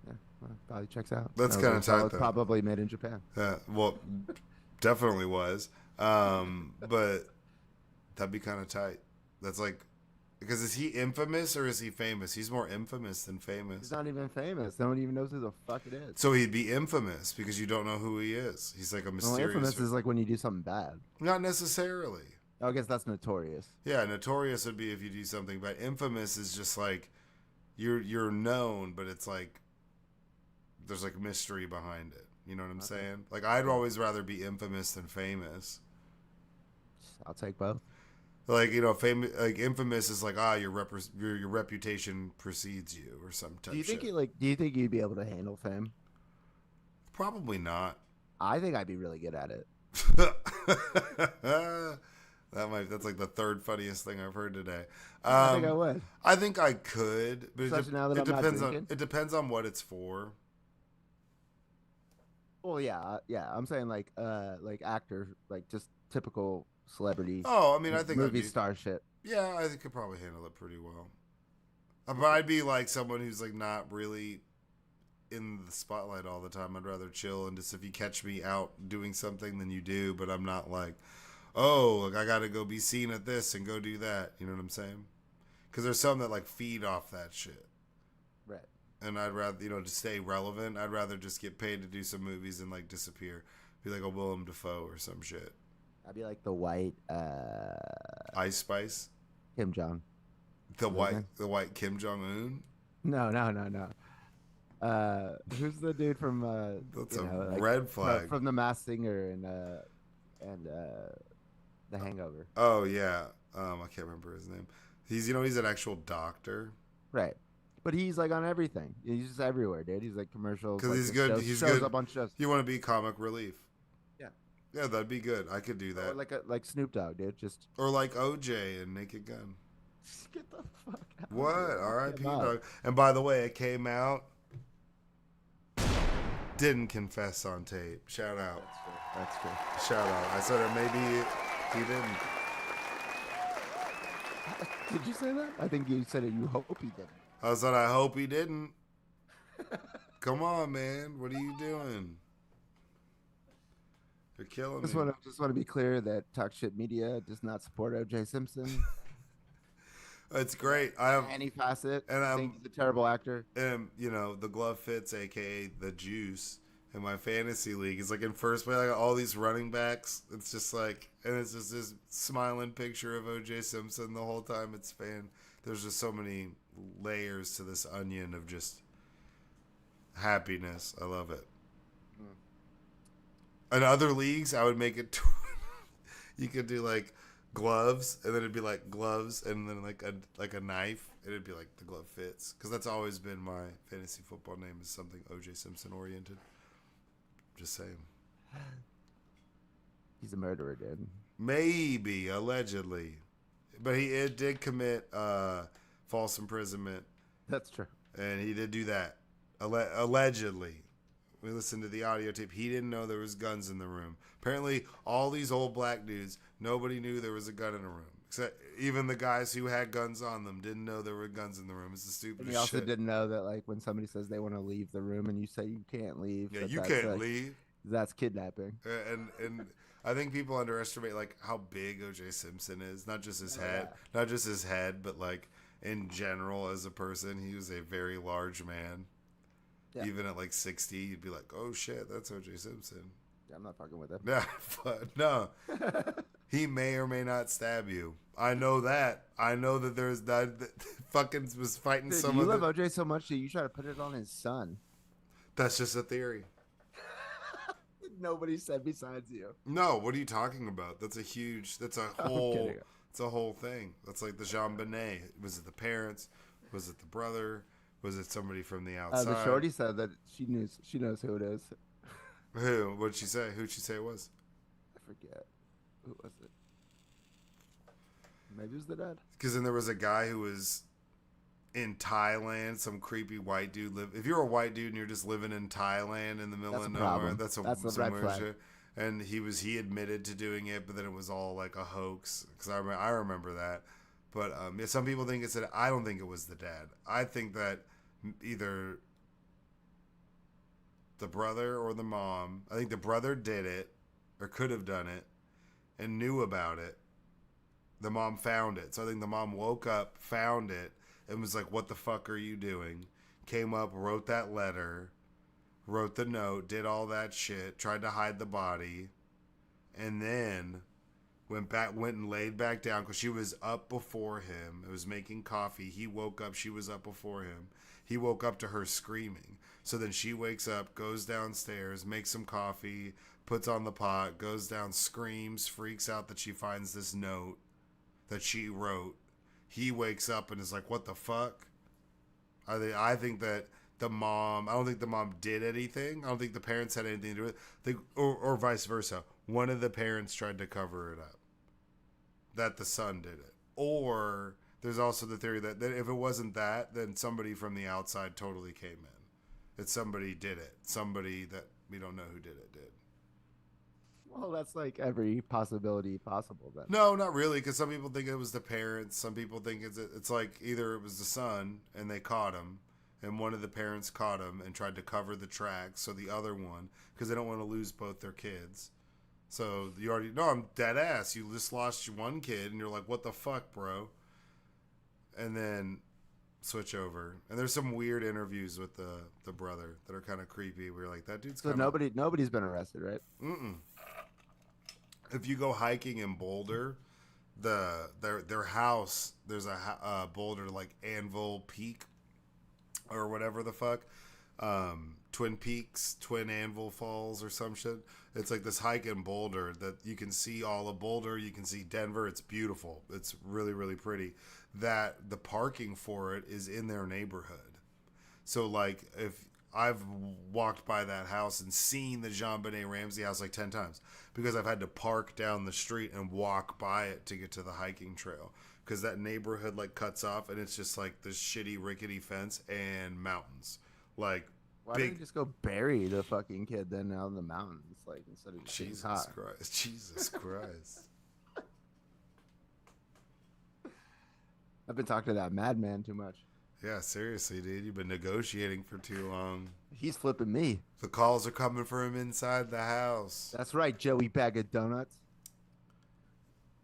Speaker 2: Yeah, well, probably checks out.
Speaker 3: That's kind of tight, though.
Speaker 2: Probably made in Japan.
Speaker 3: Yeah, well, definitely was. But that'd be kind of tight. That's like, because is he infamous or is he famous? He's more infamous than famous.
Speaker 2: He's not even famous. No one even knows who the fuck it is.
Speaker 3: So he'd be infamous because you don't know who he is. He's like a mysterious.
Speaker 2: Well, infamous is like when you do something bad.
Speaker 3: Not necessarily.
Speaker 2: I guess that's notorious.
Speaker 3: Yeah, notorious would be if you do something bad. Infamous is just like you're known, but it's like there's like mystery behind it. You know what I'm saying? Like I'd always rather be infamous than famous.
Speaker 2: I'll take both.
Speaker 3: Like famous, like infamous is like your reputation precedes you or some type.
Speaker 2: Do you think
Speaker 3: shit.
Speaker 2: Do you think you'd be able to handle fame?
Speaker 3: Probably not.
Speaker 2: I think I'd be really good at it.
Speaker 3: That's like the third funniest thing I've heard today.
Speaker 2: I think I would,
Speaker 3: I think I could, but
Speaker 2: especially now that I'm not drinking.
Speaker 3: it depends on what it's for.
Speaker 2: Well, yeah, yeah. I'm saying like actor, like just typical celebrity
Speaker 3: Oh, I mean, I think I'd
Speaker 2: movie
Speaker 3: be,
Speaker 2: star shit.
Speaker 3: yeah, I could probably handle it pretty well. But I'd be like someone who's like not really in the spotlight all the time. I'd rather chill and just if you catch me out doing something, then you do. But I'm not like, oh, like I got to go be seen at this and go do that. You know what I'm saying? Because there's some that like feed off that shit.
Speaker 2: Right.
Speaker 3: And I'd rather, to stay relevant, I'd rather just get paid to do some movies and like disappear. Be like a Willem Dafoe or some shit.
Speaker 2: I'd be like the white
Speaker 3: Ice Spice,
Speaker 2: Kim Jong.
Speaker 3: the white Kim Jong Un.
Speaker 2: No, no, no, no. Who's the dude from
Speaker 3: That's a red flag.
Speaker 2: from The Masked Singer and The Hangover.
Speaker 3: Oh yeah, I can't remember his name. He's an actual doctor.
Speaker 2: Right. But he's like on everything. He's just everywhere, dude. He's like commercials.
Speaker 3: Because
Speaker 2: like,
Speaker 3: he's good.
Speaker 2: Shows,
Speaker 3: He's
Speaker 2: shows
Speaker 3: good.
Speaker 2: up on shows.
Speaker 3: You want to be comic relief.
Speaker 2: Yeah.
Speaker 3: Yeah, that'd be good. I could do that.
Speaker 2: Or like Snoop Dogg, dude. Just
Speaker 3: or like OJ and Naked Gun.
Speaker 2: get the fuck out.
Speaker 3: What? R.I.P. Dog. And by the way, it came out. Didn't confess on tape. Shout out.
Speaker 2: That's true.
Speaker 3: Shout out. I said it. Maybe he didn't.
Speaker 2: Did you say that? I think you said it. You hope he didn't.
Speaker 3: I said I hope he didn't. Come on, man. What are you doing? You're killing me.
Speaker 2: Just want to be clear that Talk Shit Media does not support O.J. Simpson.
Speaker 3: It's great. I have
Speaker 2: any facet.
Speaker 3: And
Speaker 2: I think he's a terrible actor.
Speaker 3: And the glove fits, aka the juice, in my fantasy league. It's like in first place. I got all these running backs. It's just like, and it's just this smiling picture of O.J. Simpson the whole time. There's just so many layers to this onion of just happiness. I love it. In other leagues, I would make it. You could do like gloves, and then it'd be like gloves, and then like a knife, and it'd be like the glove fits, because that's always been my fantasy football name, is something O.J. Simpson oriented. Just saying.
Speaker 2: He's a murderer, dude.
Speaker 3: Maybe allegedly, but he did commit false imprisonment.
Speaker 2: That's true.
Speaker 3: And he did do that allegedly. We listened to the audio tape. He didn't know there was guns in the room. Apparently, all these old black dudes, nobody knew there was a gun in the room. Except even the guys who had guns on them didn't know there were guns in the room. It's the stupidest shit.
Speaker 2: He also didn't know that, like, when somebody says they want to leave the room and you say you can't leave.
Speaker 3: Yeah, you can't leave.
Speaker 2: That's kidnapping.
Speaker 3: And I think people underestimate, like, how big O.J. Simpson is. Not just his head. Yeah. Not just his head, but, like, in general as a person. He was a very large man. Yeah. Even at like 60, you'd be like, "Oh shit, that's O.J. Simpson."
Speaker 2: Yeah, I'm not fucking with him.
Speaker 3: No. He may or may not stab you. I know that. I know that there's that fucking was fighting someone.
Speaker 2: You love O.J. so much that you try to put it on his son.
Speaker 3: That's just a theory.
Speaker 2: Nobody said besides you.
Speaker 3: No, what are you talking about? That's a whole. It's a whole thing. That's like the Jean Benet. Was it the parents? Was it the brother? Was it somebody from the outside?
Speaker 2: The shorty said that she knows who it is.
Speaker 3: Who? What did she say? Who'd she say it was?
Speaker 2: I forget. Who was it? Maybe it was the dad.
Speaker 3: Because then there was a guy who was in Thailand. Some creepy white dude if you're a white dude and you're just living in Thailand in the middle of nowhere, that's some red flag. Shit. And he admitted to doing it, but then it was all like a hoax. Because I remember that. But some people think it's I don't think it was the dad. I think that either the brother or the mom. I think the brother did it or could have done it and knew about it. The mom found it. So I think the mom woke up, found it, and was like, "What the fuck are you doing?" Came up, wrote that letter, wrote the note, did all that shit, tried to hide the body, and then went and laid back down because she was up before him. It was making coffee. He woke up. She was up before him. He woke up to her screaming. So then she wakes up, goes downstairs, makes some coffee, puts on the pot, goes down, screams, freaks out that she finds this note that she wrote. He wakes up and is like, "What the fuck?" I think that the mom, I don't think the mom did anything. I don't think the parents had anything to do with it. Or vice versa. One of the parents tried to cover it up, that the son did it. Or there's also the theory that if it wasn't that, then somebody from the outside totally came in. That somebody did it. Somebody that we don't know who did it did.
Speaker 2: Well, that's like every possibility possible then.
Speaker 3: No, not really, because some people think it was the parents. Some people think it's like either it was the son and they caught him, and one of the parents caught him and tried to cover the tracks, so the other one, because they don't want to lose both their kids. So you already know I'm dead ass. You just lost your one kid, and you're like, what the fuck, bro? And then switch over. And there's some weird interviews with the brother that are kind of creepy. We're like, that dude's
Speaker 2: So
Speaker 3: kind of
Speaker 2: nobody's been arrested, right?
Speaker 3: mm-mm. If you go hiking in Boulder, their house, there's a Boulder like Anvil Peak or whatever the fuck, Twin Peaks, Twin Anvil Falls or some shit. It's like this hike in Boulder that you can see all of Boulder, you can see Denver. It's beautiful. It's really really pretty. That the parking for it is in their neighborhood. So like if I've walked by that house and seen the Jean Benet Ramsey house like 10 times because I've had to park down the street and walk by it to get to the hiking trail because that neighborhood like cuts off and it's just like this shitty rickety fence and mountains. Like
Speaker 2: Why
Speaker 3: big
Speaker 2: didn't you just go bury the fucking kid then out in the mountains, like instead of just getting
Speaker 3: Jesus
Speaker 2: caught?
Speaker 3: Christ. Jesus Christ.
Speaker 2: I've been talking to that madman too much.
Speaker 3: Yeah, seriously, dude. You've been negotiating for too long.
Speaker 2: He's flipping me.
Speaker 3: The calls are coming for him inside the house.
Speaker 2: That's right, Joey Bag of Donuts.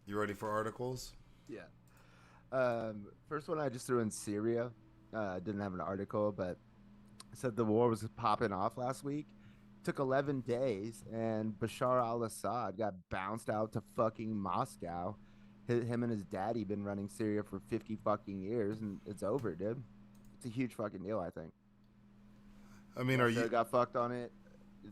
Speaker 3: You ready for articles?
Speaker 2: Yeah. First one I just threw in Syria. Didn't have an article, but it said the war was popping off last week. Took 11 days, and Bashar al-Assad got bounced out to fucking Moscow. Him and his daddy been running Syria for 50 fucking years, and it's over, dude. It's a huge fucking deal, I think.
Speaker 3: I mean, are
Speaker 2: Russia
Speaker 3: you
Speaker 2: got fucked on it.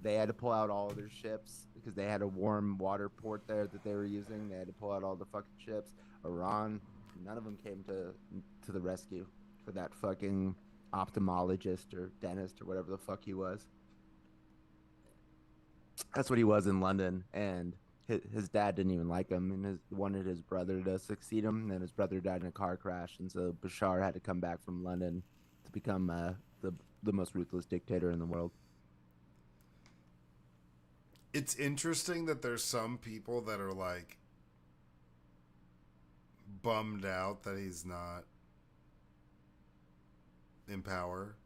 Speaker 2: They had to pull out all their ships because they had a warm water port there that they were using. They had to pull out all the fucking ships. Iran, none of them came to the rescue for that fucking ophthalmologist or dentist or whatever the fuck he was. That's what he was in London, and his dad didn't even like him, and wanted his brother to succeed him. And his brother died in a car crash, and so Bashar had to come back from London to become the most ruthless dictator in the world.
Speaker 3: it's interesting that there's some people that are like bummed out that he's not in power.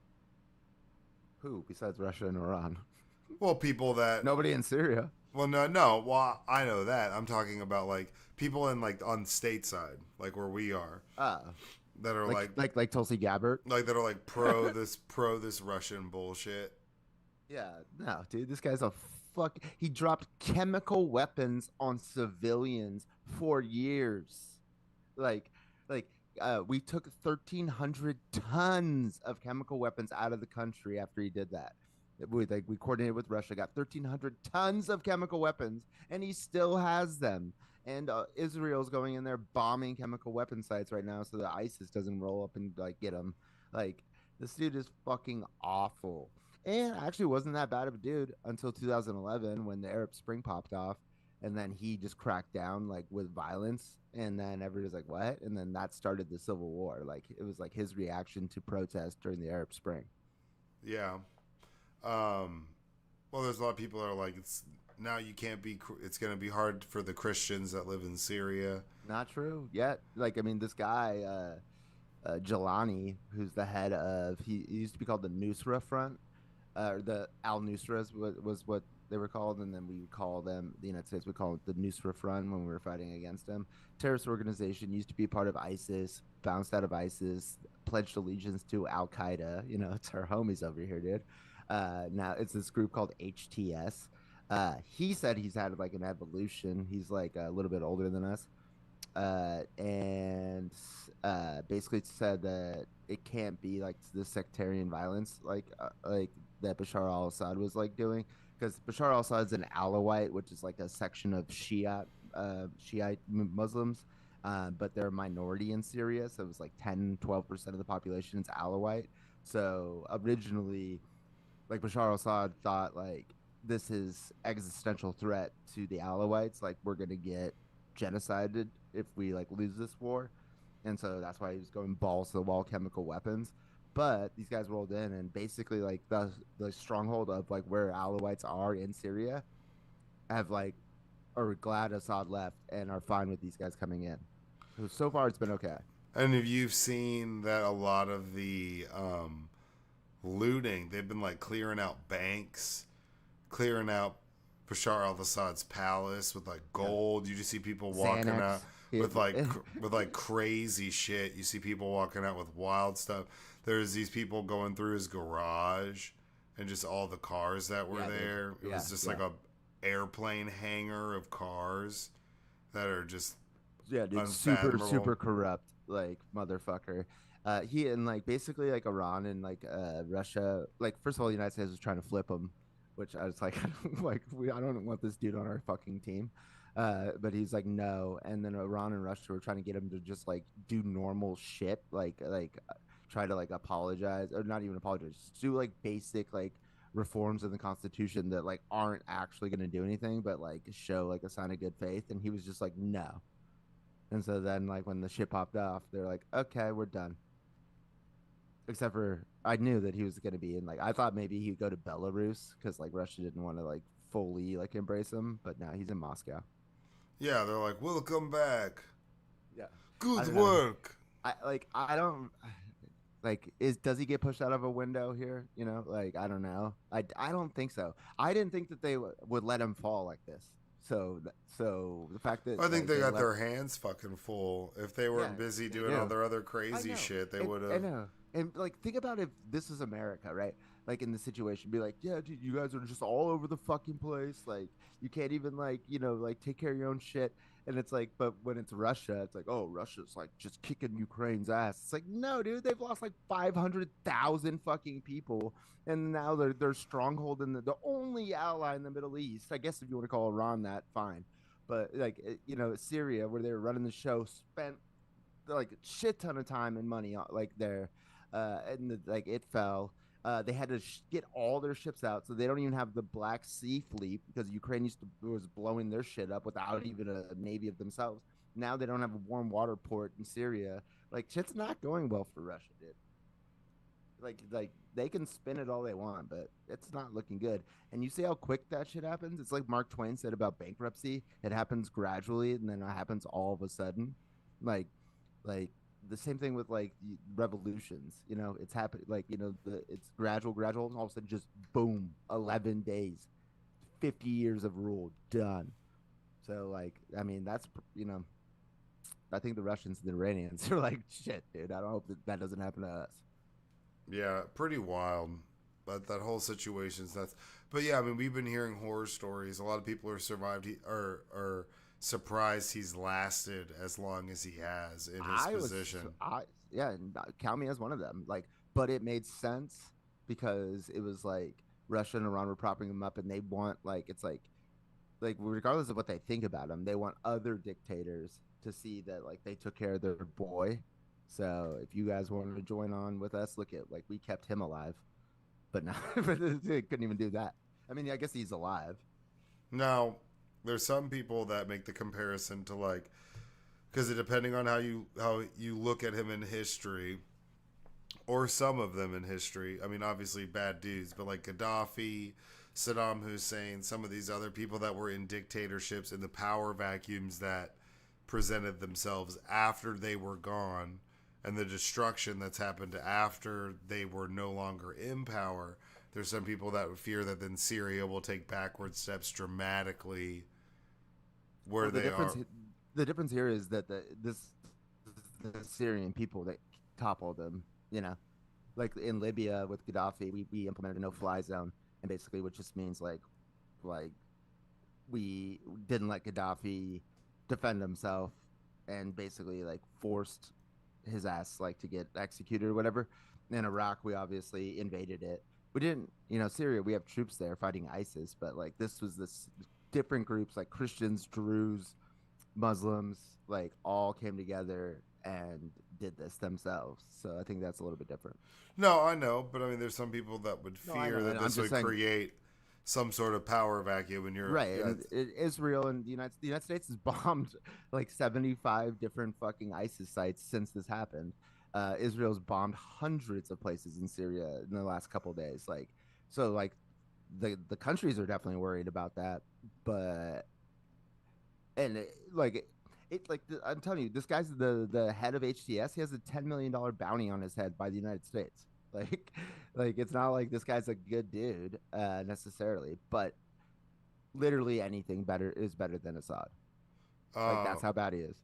Speaker 2: Who besides Russia and Iran?
Speaker 3: Well, people that
Speaker 2: Nobody in Syria.
Speaker 3: well, no. Well, I know that. I'm talking about like people in like on stateside, like where we are,
Speaker 2: Ah,
Speaker 3: that are
Speaker 2: like Tulsi Gabbard.
Speaker 3: like that are like pro this Russian bullshit.
Speaker 2: Yeah, no, dude, this guy's a fuck. He dropped chemical weapons on civilians for years. Like, like, we took 1,300 tons of chemical weapons out of the country after he did that. We coordinated with Russia, got 1,300 tons of chemical weapons, and he still has them. And Israel's going in there bombing chemical weapon sites right now, so that ISIS doesn't roll up and like get them. Like, this dude is fucking awful. And actually wasn't that bad of a dude until 2011 when the Arab Spring popped off, and then he just cracked down like with violence, and then everybody's like, "What?" And then that started the civil war. Like it was like his reaction to protest during the Arab Spring.
Speaker 3: Yeah. Well, there's a lot of people that are like, it's now you can't be. It's going to be hard for the Christians that live in Syria.
Speaker 2: Not true yet. Like I mean, this guy Jelani, who's the head of, he used to be called the Nusra Front, or the Al Nusras was what they were called, and then we would call them, the United States would call it the Nusra Front when we were fighting against them. Terrorist organization, used to be part of ISIS, bounced out of ISIS, pledged allegiance to Al Qaeda. You know, it's our homies over here, dude. Now it's this group called HTS. He said he's had like an evolution. He's like a little bit older than us, and basically said that it can't be like the sectarian violence like that Bashar al-Assad was like doing, because Bashar al-Assad's an Alawite, which is like a section of Shiite Muslims, but they're a minority in Syria, so it was like 10-12% of the population is Alawite. So originally, like Bashar al-Assad thought like this is existential threat to the Alawites. Like we're gonna get genocided if we like lose this war, and so that's why he was going balls to the wall, chemical weapons. But these guys rolled in and basically like the stronghold of like where Alawites are in Syria have like are glad Assad left and are fine with these guys coming in. So far, it's been okay.
Speaker 3: And if you've seen that a lot of the looting, they've been like clearing out banks, clearing out Bashar al-Assad's palace with like
Speaker 2: Yeah,
Speaker 3: gold. You just see people walking out
Speaker 2: Xanax. Yeah,
Speaker 3: with like crazy shit. You see people walking out with wild stuff. There's these people going through his garage and just all the cars that were
Speaker 2: yeah, dude.
Speaker 3: there. It
Speaker 2: Yeah,
Speaker 3: was just
Speaker 2: yeah.
Speaker 3: like a airplane hangar of cars that are just
Speaker 2: Yeah, dude, super
Speaker 3: unfathomable.
Speaker 2: super corrupt, like motherfucker. He and like basically like Iran and like Russia. Like first of all, the United States was trying to flip him, which I was like, I don't want this dude on our fucking team. But he's like no, and then Iran and Russia were trying to get him to just like do normal shit, try to like apologize or not even apologize, just do like basic like reforms in the Constitution that like aren't actually going to do anything, but like show like a sign of good faith. And he was just like no. And so then, like, when the shit popped off, they're like, okay, we're done. Except for, I knew that he was going to be in, like, I thought maybe he'd go to Belarus because, like, Russia didn't want to, like, fully, like, embrace him. But now he's in Moscow.
Speaker 3: Yeah, they're like, welcome back.
Speaker 2: Yeah. I
Speaker 3: Good
Speaker 2: don't know.
Speaker 3: work.
Speaker 2: I don't, does he get pushed out of a window here? You know, like, I don't know. I don't think so. I didn't think that they would let him fall like this. So the fact that,
Speaker 3: I think
Speaker 2: like,
Speaker 3: they
Speaker 2: they
Speaker 3: got
Speaker 2: let,
Speaker 3: their hands fucking full. If they
Speaker 2: yeah,
Speaker 3: weren't busy
Speaker 2: they
Speaker 3: doing all
Speaker 2: do.
Speaker 3: their other
Speaker 2: I
Speaker 3: crazy
Speaker 2: know.
Speaker 3: shit, they
Speaker 2: And
Speaker 3: would
Speaker 2: I
Speaker 3: have.
Speaker 2: know. And like think about if this is America, right? Like in the situation, be like, yeah, dude, you guys are just all over the fucking place. Like you can't even like, like take care of your own shit. And it's like, but when it's Russia, it's like, oh, Russia's like just kicking Ukraine's ass. It's like, no, dude, they've lost like 500,000 fucking people, and now they're stronghold in the only ally in the Middle East. I guess if you want to call Iran that, fine. But like, Syria, where they were running the show, spent like a shit ton of time and money like there, like it fell. They had to get all their ships out, so they don't even have the Black Sea fleet because Ukraine was blowing their shit up without even a navy of themselves. Now they don't have a warm water port in Syria. Like shit's not going well for Russia, dude. Like they can spin it all they want, but it's not looking good. And you see how quick that shit happens? It's like Mark Twain said about bankruptcy. It happens gradually and then it happens all of a sudden. Like like the same thing with like revolutions. It's happening like it's gradual, and all of a sudden just boom, 11 days, 50 years of rule done. So like, I mean, that's I think the Russians and the Iranians are like shit, dude. I don't hope that doesn't happen to us.
Speaker 3: Yeah, pretty wild. But that whole situation's nuts. But yeah, I mean, we've been hearing horror stories. A lot of people are survived. Are surprised he's lasted as long as he has in his
Speaker 2: I was,
Speaker 3: position.
Speaker 2: I yeah, and count me as one of them. Like, but it made sense because it was like Russia and Iran were propping him up, and they want like it's like regardless of what they think about him, they want other dictators to see that like they took care of their boy. So if you guys wanted to join on with us, look at like we kept him alive, but now they couldn't even do that. I mean, I guess he's alive.
Speaker 3: Now, there's some people that make the comparison to like because depending on how you look at him in history, or some of them in history. I mean, obviously bad dudes, but like Gaddafi, Saddam Hussein, some of these other people that were in dictatorships and the power vacuums that presented themselves after they were gone and the destruction that's happened after they were no longer in power. There's some people that would fear that then Syria will take backward steps dramatically where
Speaker 2: Well, the
Speaker 3: they
Speaker 2: difference
Speaker 3: are.
Speaker 2: the difference here is that the Syrian people that toppled him, you know, like in Libya with Gaddafi, we implemented a no-fly zone, and basically, which just means like we didn't let Gaddafi defend himself, and basically like forced his ass like to get executed or whatever. In Iraq, we obviously invaded it. We didn't, Syria. We have troops there fighting ISIS, but like this different groups like Christians, Druze, Muslims, like all came together and did this themselves. So I think that's a little bit different.
Speaker 3: No, I know, but I mean, there's some people that would
Speaker 2: No, I
Speaker 3: fear
Speaker 2: know.
Speaker 3: that
Speaker 2: And I'm
Speaker 3: this
Speaker 2: just
Speaker 3: would
Speaker 2: saying,
Speaker 3: create some sort of power vacuum in Europe.
Speaker 2: Right,
Speaker 3: Yeah.
Speaker 2: and Israel and the United States has bombed like 75 different fucking ISIS sites since this happened. Israel's bombed hundreds of places in Syria in the last couple of days. Like, so like the countries are definitely worried about that, but and I'm telling you, this guy's the head of HTS. He has a $10 million bounty on his head by the United States. Like, like it's not like this guy's a good dude necessarily, but literally anything better is better than Assad. Like
Speaker 3: Uh,
Speaker 2: that's how bad he is.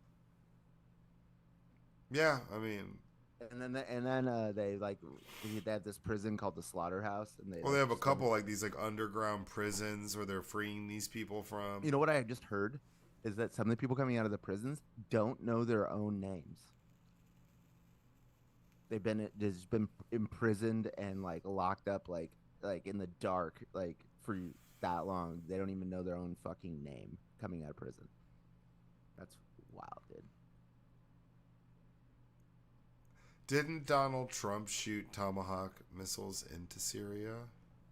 Speaker 3: yeah. I mean,
Speaker 2: And then they have this prison called the Slaughterhouse, and they
Speaker 3: well, they
Speaker 2: like
Speaker 3: have a
Speaker 2: extend.
Speaker 3: couple like these like underground prisons where they're freeing these people from.
Speaker 2: You know what I just heard is that some of the people coming out of the prisons don't know their own names. They've been imprisoned and like locked up like in the dark like for that long. They don't even know their own fucking name coming out of prison. That's wild, dude.
Speaker 3: Didn't Donald Trump shoot Tomahawk missiles into Syria?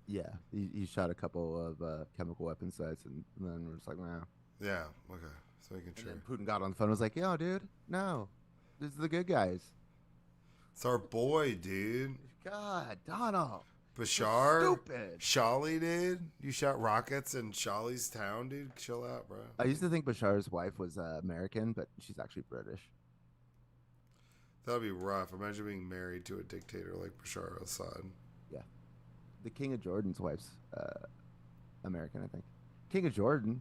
Speaker 2: Yeah, he shot a couple of chemical weapon sites, and then we're just like, wow.
Speaker 3: Yeah. Okay. So making
Speaker 2: And
Speaker 3: sure.
Speaker 2: then Putin got on the phone and was like, yo, dude, no, this is the good guys.
Speaker 3: It's our boy, dude.
Speaker 2: God, Donald, you're
Speaker 3: Bashar,
Speaker 2: stupid.
Speaker 3: Shali, dude. You shot rockets in Shali's town, dude. Chill out, bro.
Speaker 2: I used to think Bashar's wife was American, but she's actually British.
Speaker 3: That'd be rough. Imagine being married to a dictator like Bashar al-Assad.
Speaker 2: Yeah, the King of Jordan's wife's American, I think. King of Jordan.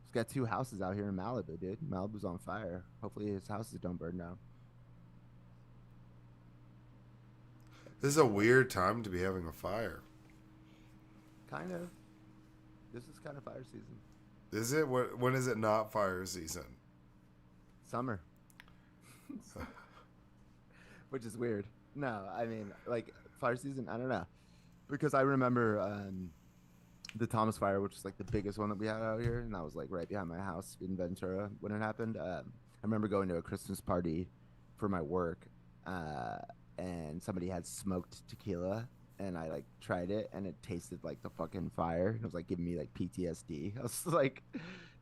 Speaker 2: He's got two houses out here in Malibu, dude. Malibu's on fire. Hopefully his houses don't burn down.
Speaker 3: This is a weird time to be having a fire.
Speaker 2: Kind of. This is kind of fire season.
Speaker 3: Is it? When is it not fire season?
Speaker 2: Summer. Which is weird. No, I mean, like fire season. I don't know, because I remember the Thomas Fire, which is like the biggest one that we had out here, and that was like right behind my house in Ventura when it happened. I remember going to a Christmas party for my work, and somebody had smoked tequila, and I like tried it, and it tasted like the fucking fire. It was like giving me like PTSD. I was like,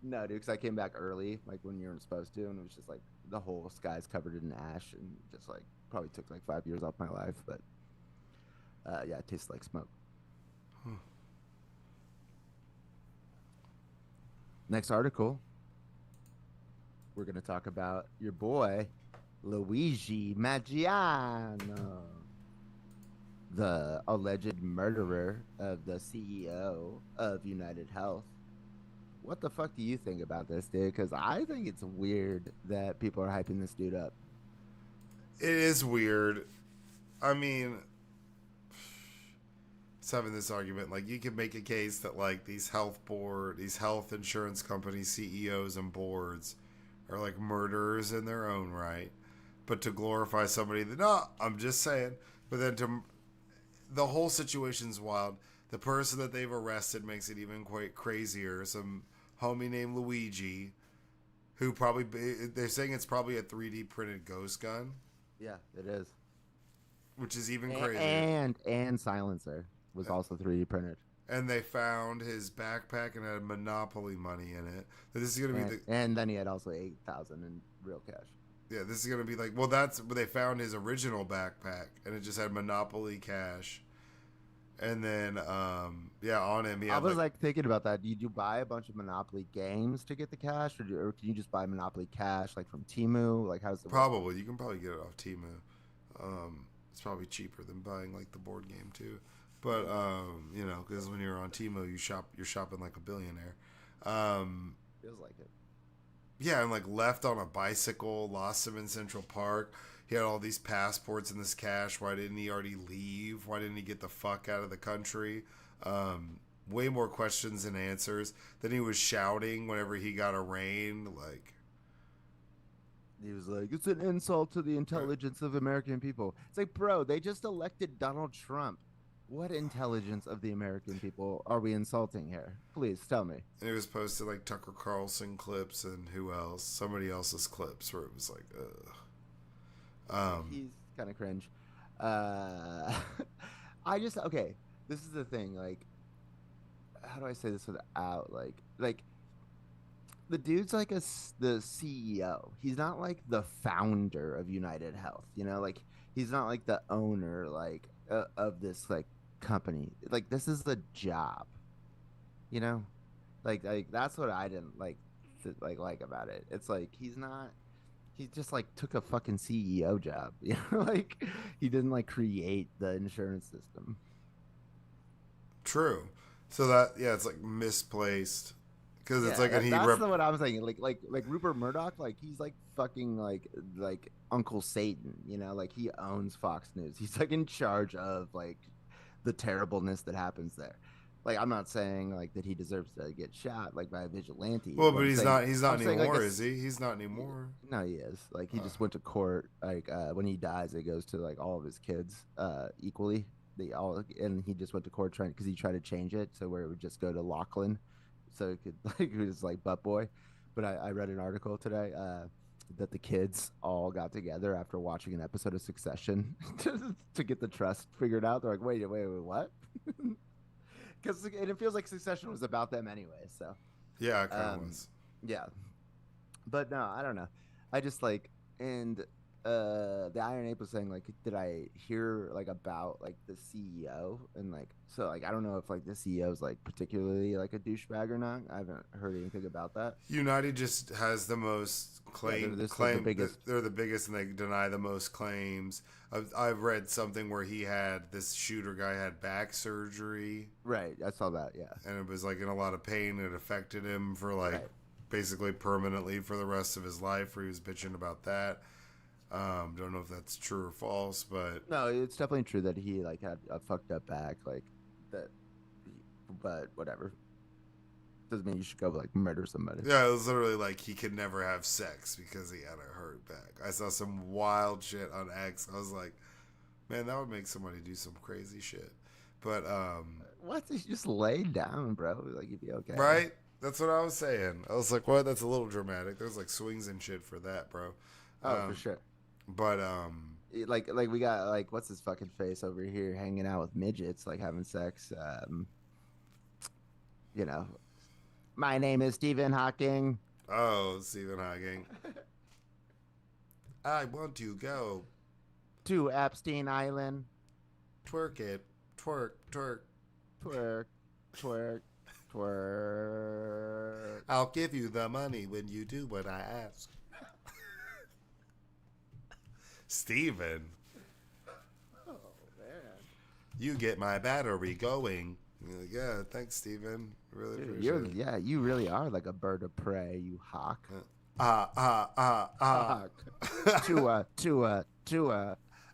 Speaker 2: no, dude, because I came back early, like when you weren't supposed to, and it was just like the whole sky's covered in ash, and just like probably took like 5 years off my life, but yeah, it tastes like smoke.
Speaker 3: Huh.
Speaker 2: Next article, we're gonna talk about your boy Luigi Maggiano, the alleged murderer of the CEO of United Health. What the fuck do you think about this, dude? Because I think it's weird that people are hyping this dude up.
Speaker 3: It is weird. I mean, it's having this argument. Like, you can make a case that like these health insurance company CEOs and boards are like murderers in their own right. But to glorify somebody that, no, I'm just saying. But then the whole situation's wild. The person that they've arrested makes it even quite crazier. Some homie named Luigi, who probably, they're saying it's probably a 3D printed ghost gun,
Speaker 2: Yeah, it is.
Speaker 3: which is even crazier.
Speaker 2: And silencer was also 3D printed.
Speaker 3: And they found his backpack and had Monopoly money in it. This is gonna be
Speaker 2: and then he had also 8,000 in real cash.
Speaker 3: yeah. This is gonna be like, well, that's where they found his original backpack, and it just had Monopoly cash. And then yeah, on him,
Speaker 2: I was like thinking about that. Did you buy a bunch of Monopoly games to get the cash, or can you just buy Monopoly cash like from Temu? Like how's the
Speaker 3: probably you can probably get it off Temu. It's probably cheaper than buying like the board game too. But you know, because when you're on Temu, you're shopping like a billionaire.
Speaker 2: Feels like it.
Speaker 3: Yeah, and like left on a bicycle, lost him in Central Park. He had all these passports and this cash. Why didn't he already leave? Why didn't he get the fuck out of the country? Way more questions than answers. Then he was shouting whenever he got arraigned. Like,
Speaker 2: he was like, it's an insult to the intelligence of American people. It's like, bro, they just elected Donald Trump. What intelligence of the American people are we insulting here? Please tell me.
Speaker 3: And it was posted like Tucker Carlson clips and who else? Somebody else's clips where it was like, ugh.
Speaker 2: He's kind of cringe. I just okay. This is the thing. Like, how do I say this without like the dude's like the CEO. He's not like the founder of United Health, you know, like he's not like the owner of this like company. Like this is a job, you know? Like that's what I didn't like about it. It's like he just like took a fucking CEO job, you know? Like he didn't like create the insurance system.
Speaker 3: True. So that yeah, it's like misplaced because it's
Speaker 2: Yeah,
Speaker 3: like and he
Speaker 2: that's
Speaker 3: rep.
Speaker 2: the what I'm saying. Like Rupert Murdoch, like he's like fucking like Uncle Satan, you know, like he owns Fox News. He's like in charge of like the terribleness that happens there. Like I'm not saying like that he deserves to get shot like by a vigilante,
Speaker 3: Well,
Speaker 2: but
Speaker 3: but
Speaker 2: I'm
Speaker 3: he's
Speaker 2: saying
Speaker 3: not. He's not
Speaker 2: like
Speaker 3: anymore, is he? He's not anymore.
Speaker 2: no, he is. Like he
Speaker 3: Uh,
Speaker 2: just went to court. Like when he dies, it goes to like all of his kids equally. They all and he just went to court trying because he tried to change it so where it would just go to Lachlan, so it could like it was like butt boy. But I read an article today that the kids all got together after watching an episode of Succession to get the trust figured out. They're like, wait, what? Because it feels like Succession was about them anyway. So
Speaker 3: yeah, it kind of
Speaker 2: um,
Speaker 3: was.
Speaker 2: yeah, but no, I don't know. I just like and the Iron Ape was saying like, did I hear like about like the CEO and like so like I don't know if like the CEO is like particularly like a douchebag or not. I haven't heard anything about that.
Speaker 3: United just has the most
Speaker 2: Yeah, they're
Speaker 3: claim
Speaker 2: this like the
Speaker 3: claim.
Speaker 2: biggest.
Speaker 3: They're the biggest, and they deny the most claims. I've read something where he had this shooter guy had back surgery,
Speaker 2: Right, I saw that. Yeah,
Speaker 3: and it was like in a lot of pain. It affected him for like
Speaker 2: right.
Speaker 3: basically permanently for the rest of his life. Where he was bitching about that. Don't know if that's true or false, but
Speaker 2: No, it's definitely true that he like had a fucked up back like that. But whatever doesn't mean you should go like murder somebody.
Speaker 3: yeah, it was literally like he could never have sex because he had a hurt back. I saw some wild shit on X. I was like, man, that would make somebody do some crazy shit. But
Speaker 2: What? You just lay down, bro. Like you'd be okay.
Speaker 3: right, that's what I was saying. I was like, what? That's a little dramatic. There's like swings and shit for that, bro.
Speaker 2: Oh, for
Speaker 3: Um,
Speaker 2: sure.
Speaker 3: but
Speaker 2: Like we got like what's his fucking face over here hanging out with midgets, like having sex. You know, my name is Stephen Hawking.
Speaker 3: oh, Stephen Hawking, I want to go
Speaker 2: To Epstein Island.
Speaker 3: twerk it, twerk, twerk.
Speaker 2: Twerk, twerk, twerk.
Speaker 3: I'll give you the money when you do what I ask. Steven,
Speaker 2: Oh man,
Speaker 3: you get my battery going. Yeah, thanks, Steven. Really
Speaker 2: dude,
Speaker 3: appreciate it.
Speaker 2: yeah, you really are like a bird of prey, you hawk.
Speaker 3: Ah.
Speaker 2: Hawk. Tua,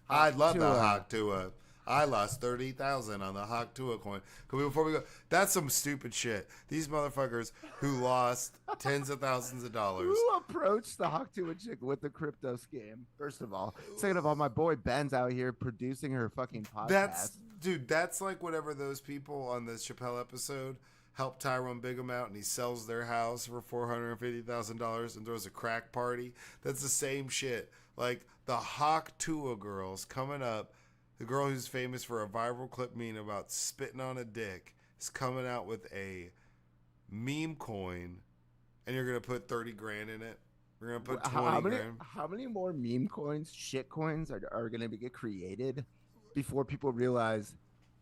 Speaker 3: I
Speaker 2: hawk,
Speaker 3: love the
Speaker 2: Tua.
Speaker 3: Hawk Tua. I lost 30,000 on the Hawk Tua coin. Before we go, that's some stupid shit. These motherfuckers who lost tens of thousands of dollars.
Speaker 2: Who approached the Hawk Tuah chick with the crypto scam? First of all, second of all, my boy Ben's out here producing her fucking podcast.
Speaker 3: That's like whatever those people on this Chappelle episode help Tyrone Bigham out and he sells their house for $450,000 and throws a crack party. That's the same shit. Like the Hawk Tua girls coming up. The girl who's famous for a viral clip meme about spitting on a dick is coming out with a meme coin, and you're gonna put 30 grand in it. We're gonna put 20 grand.
Speaker 2: How many more meme coins, shit coins are going to get created before people realize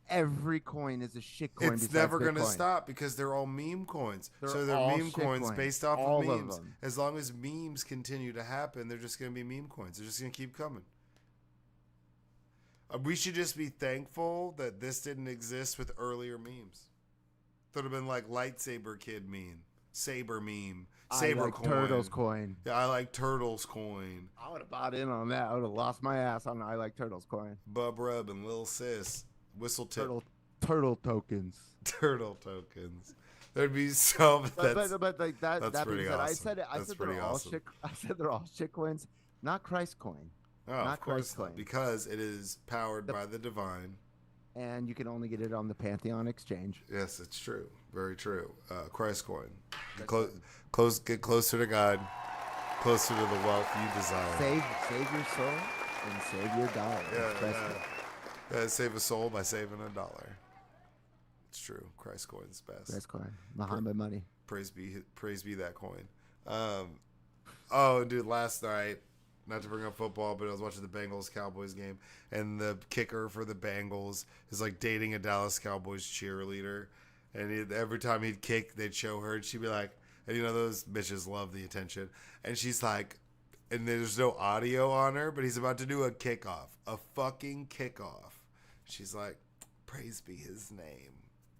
Speaker 2: every coin is a shit coin?
Speaker 3: It's never
Speaker 2: going
Speaker 3: gonna stop because they're all meme coins. So they're
Speaker 2: all
Speaker 3: meme
Speaker 2: shit
Speaker 3: coins based off
Speaker 2: all
Speaker 3: of memes.
Speaker 2: them.
Speaker 3: As long as memes continue to happen, they're just gonna be meme coins. They're just gonna keep coming. We should just be thankful that this didn't exist with earlier memes. That would have been like lightsaber kid meme, saber meme, saber
Speaker 2: I like
Speaker 3: coin.
Speaker 2: Turtles coin.
Speaker 3: Yeah, I like turtles coin.
Speaker 2: I would have bought in on that. I would have lost my ass on I like Turtles coin.
Speaker 3: Bub Rub and Lil Sis, whistle tip,
Speaker 2: Turtle tokens.
Speaker 3: turtle tokens. There'd be some.
Speaker 2: But like that
Speaker 3: that's
Speaker 2: that being
Speaker 3: pretty
Speaker 2: said,
Speaker 3: awesome.
Speaker 2: I
Speaker 3: That's
Speaker 2: said
Speaker 3: pretty
Speaker 2: they're all
Speaker 3: awesome.
Speaker 2: shit. I said they're all shit coins, not Christ coin.
Speaker 3: Oh,
Speaker 2: not
Speaker 3: of course
Speaker 2: Christ
Speaker 3: not,
Speaker 2: coin.
Speaker 3: because it is powered by the divine.
Speaker 2: And you can only get it on the Pantheon exchange.
Speaker 3: Yes, it's true. Very true. Christ coin. Get closer to God, closer to the wealth you desire.
Speaker 2: Save your soul and save your dollar.
Speaker 3: Yeah, save a soul by saving $1. It's true. Christ coin's best.
Speaker 2: Christ coin. Muhammad money.
Speaker 3: Praise be that coin. Oh, dude, last night, not to bring up football, but I was watching the Bengals Cowboys game, and the kicker for the Bengals is like dating a Dallas Cowboys cheerleader, and every time he'd kick, they'd show her, and she'd be like, and you know those bitches love the attention, and she's like, and there's no audio on her, but he's about to do a kickoff, a fucking kickoff. She's like, praise be his name.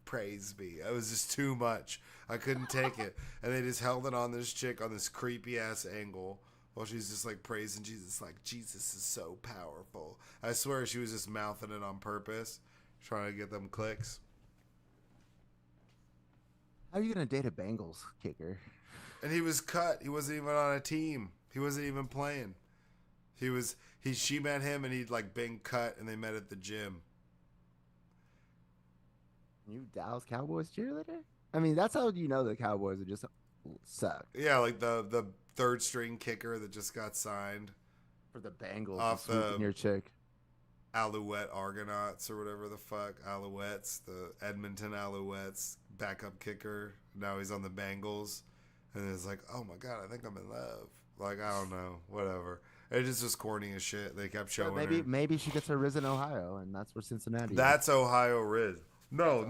Speaker 3: Praise be. It was just too much. I couldn't take it. And they just held it on this chick on this creepy ass angle while she's just like praising Jesus, like, Jesus is so powerful. I swear she was just mouthing it on purpose, trying to get them clicks.
Speaker 2: How are you gonna date a Bengals kicker?
Speaker 3: And he was cut. He wasn't even on a team. He wasn't even playing. She met him and he'd like been cut, and they met at the gym.
Speaker 2: You Dallas Cowboys cheerleader? I mean, that's how you know the Cowboys are just suck.
Speaker 3: Yeah, like the third string kicker that just got signed
Speaker 2: For the Bengals,
Speaker 3: off the
Speaker 2: your chick.
Speaker 3: Alouette Argonauts or whatever the fuck. Alouettes, the Edmonton Alouettes, backup kicker. Now he's on the Bengals. And it's like, oh my God, I think I'm in love. Like, I don't know. Whatever. It just was corny as shit. They kept showing her.
Speaker 2: Maybe she gets her Riz in Ohio, and that's where Cincinnati
Speaker 3: That's Ohio Riz. No.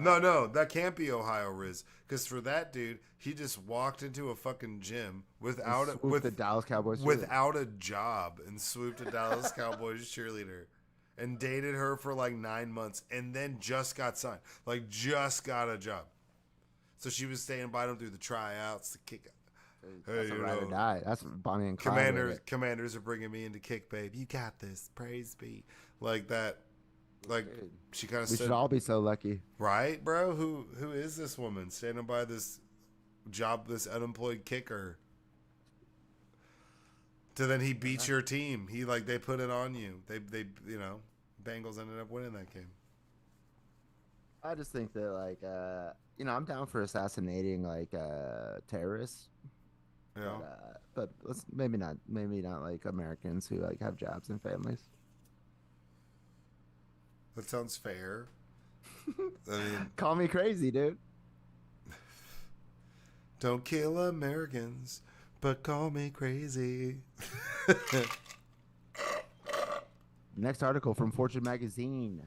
Speaker 3: That can't be Ohio Riz. Because for that dude, he just walked into a fucking gym with
Speaker 2: the Dallas Cowboys
Speaker 3: without a job and swooped a Dallas Cowboys cheerleader and dated her for like 9 months and then just got signed. Like, just got a job. So she was staying by them through the tryouts, the kick.
Speaker 2: That's a ride or die. That's Bonnie and Clyde.
Speaker 3: Commanders are bringing me into kick, babe. You got this. Praise be. Like that. Like, dude, she kind of
Speaker 2: We should all be so lucky.
Speaker 3: Right, bro? Who is this woman standing by this jobless, unemployed kicker? So then he beats your team. They put it on you. They Bengals ended up winning that game.
Speaker 2: I just think that I'm down for assassinating terrorists.
Speaker 3: Yeah.
Speaker 2: But let's maybe not like Americans who like have jobs and families.
Speaker 3: That sounds fair. I mean,
Speaker 2: call me crazy, dude.
Speaker 3: Don't kill Americans, but call me crazy.
Speaker 2: Next article from Fortune magazine.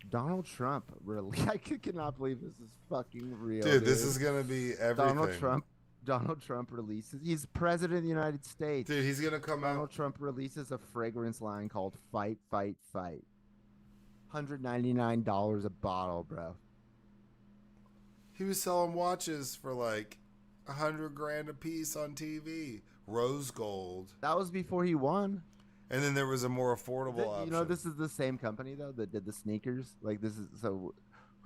Speaker 2: Donald Trump really I cannot believe this is fucking real.
Speaker 3: Dude, this is gonna be everything.
Speaker 2: Donald Trump releases. He's president of the United States.
Speaker 3: Dude, he's gonna come out.
Speaker 2: Donald Trump releases a fragrance line called Fight, Fight, Fight. $199 a bottle, bro.
Speaker 3: He was selling watches for like $100,000 a piece on TV. Rose gold.
Speaker 2: That was before he won.
Speaker 3: And then there was a more affordable option.
Speaker 2: You know, this is the same company though that did the sneakers. Like this is so.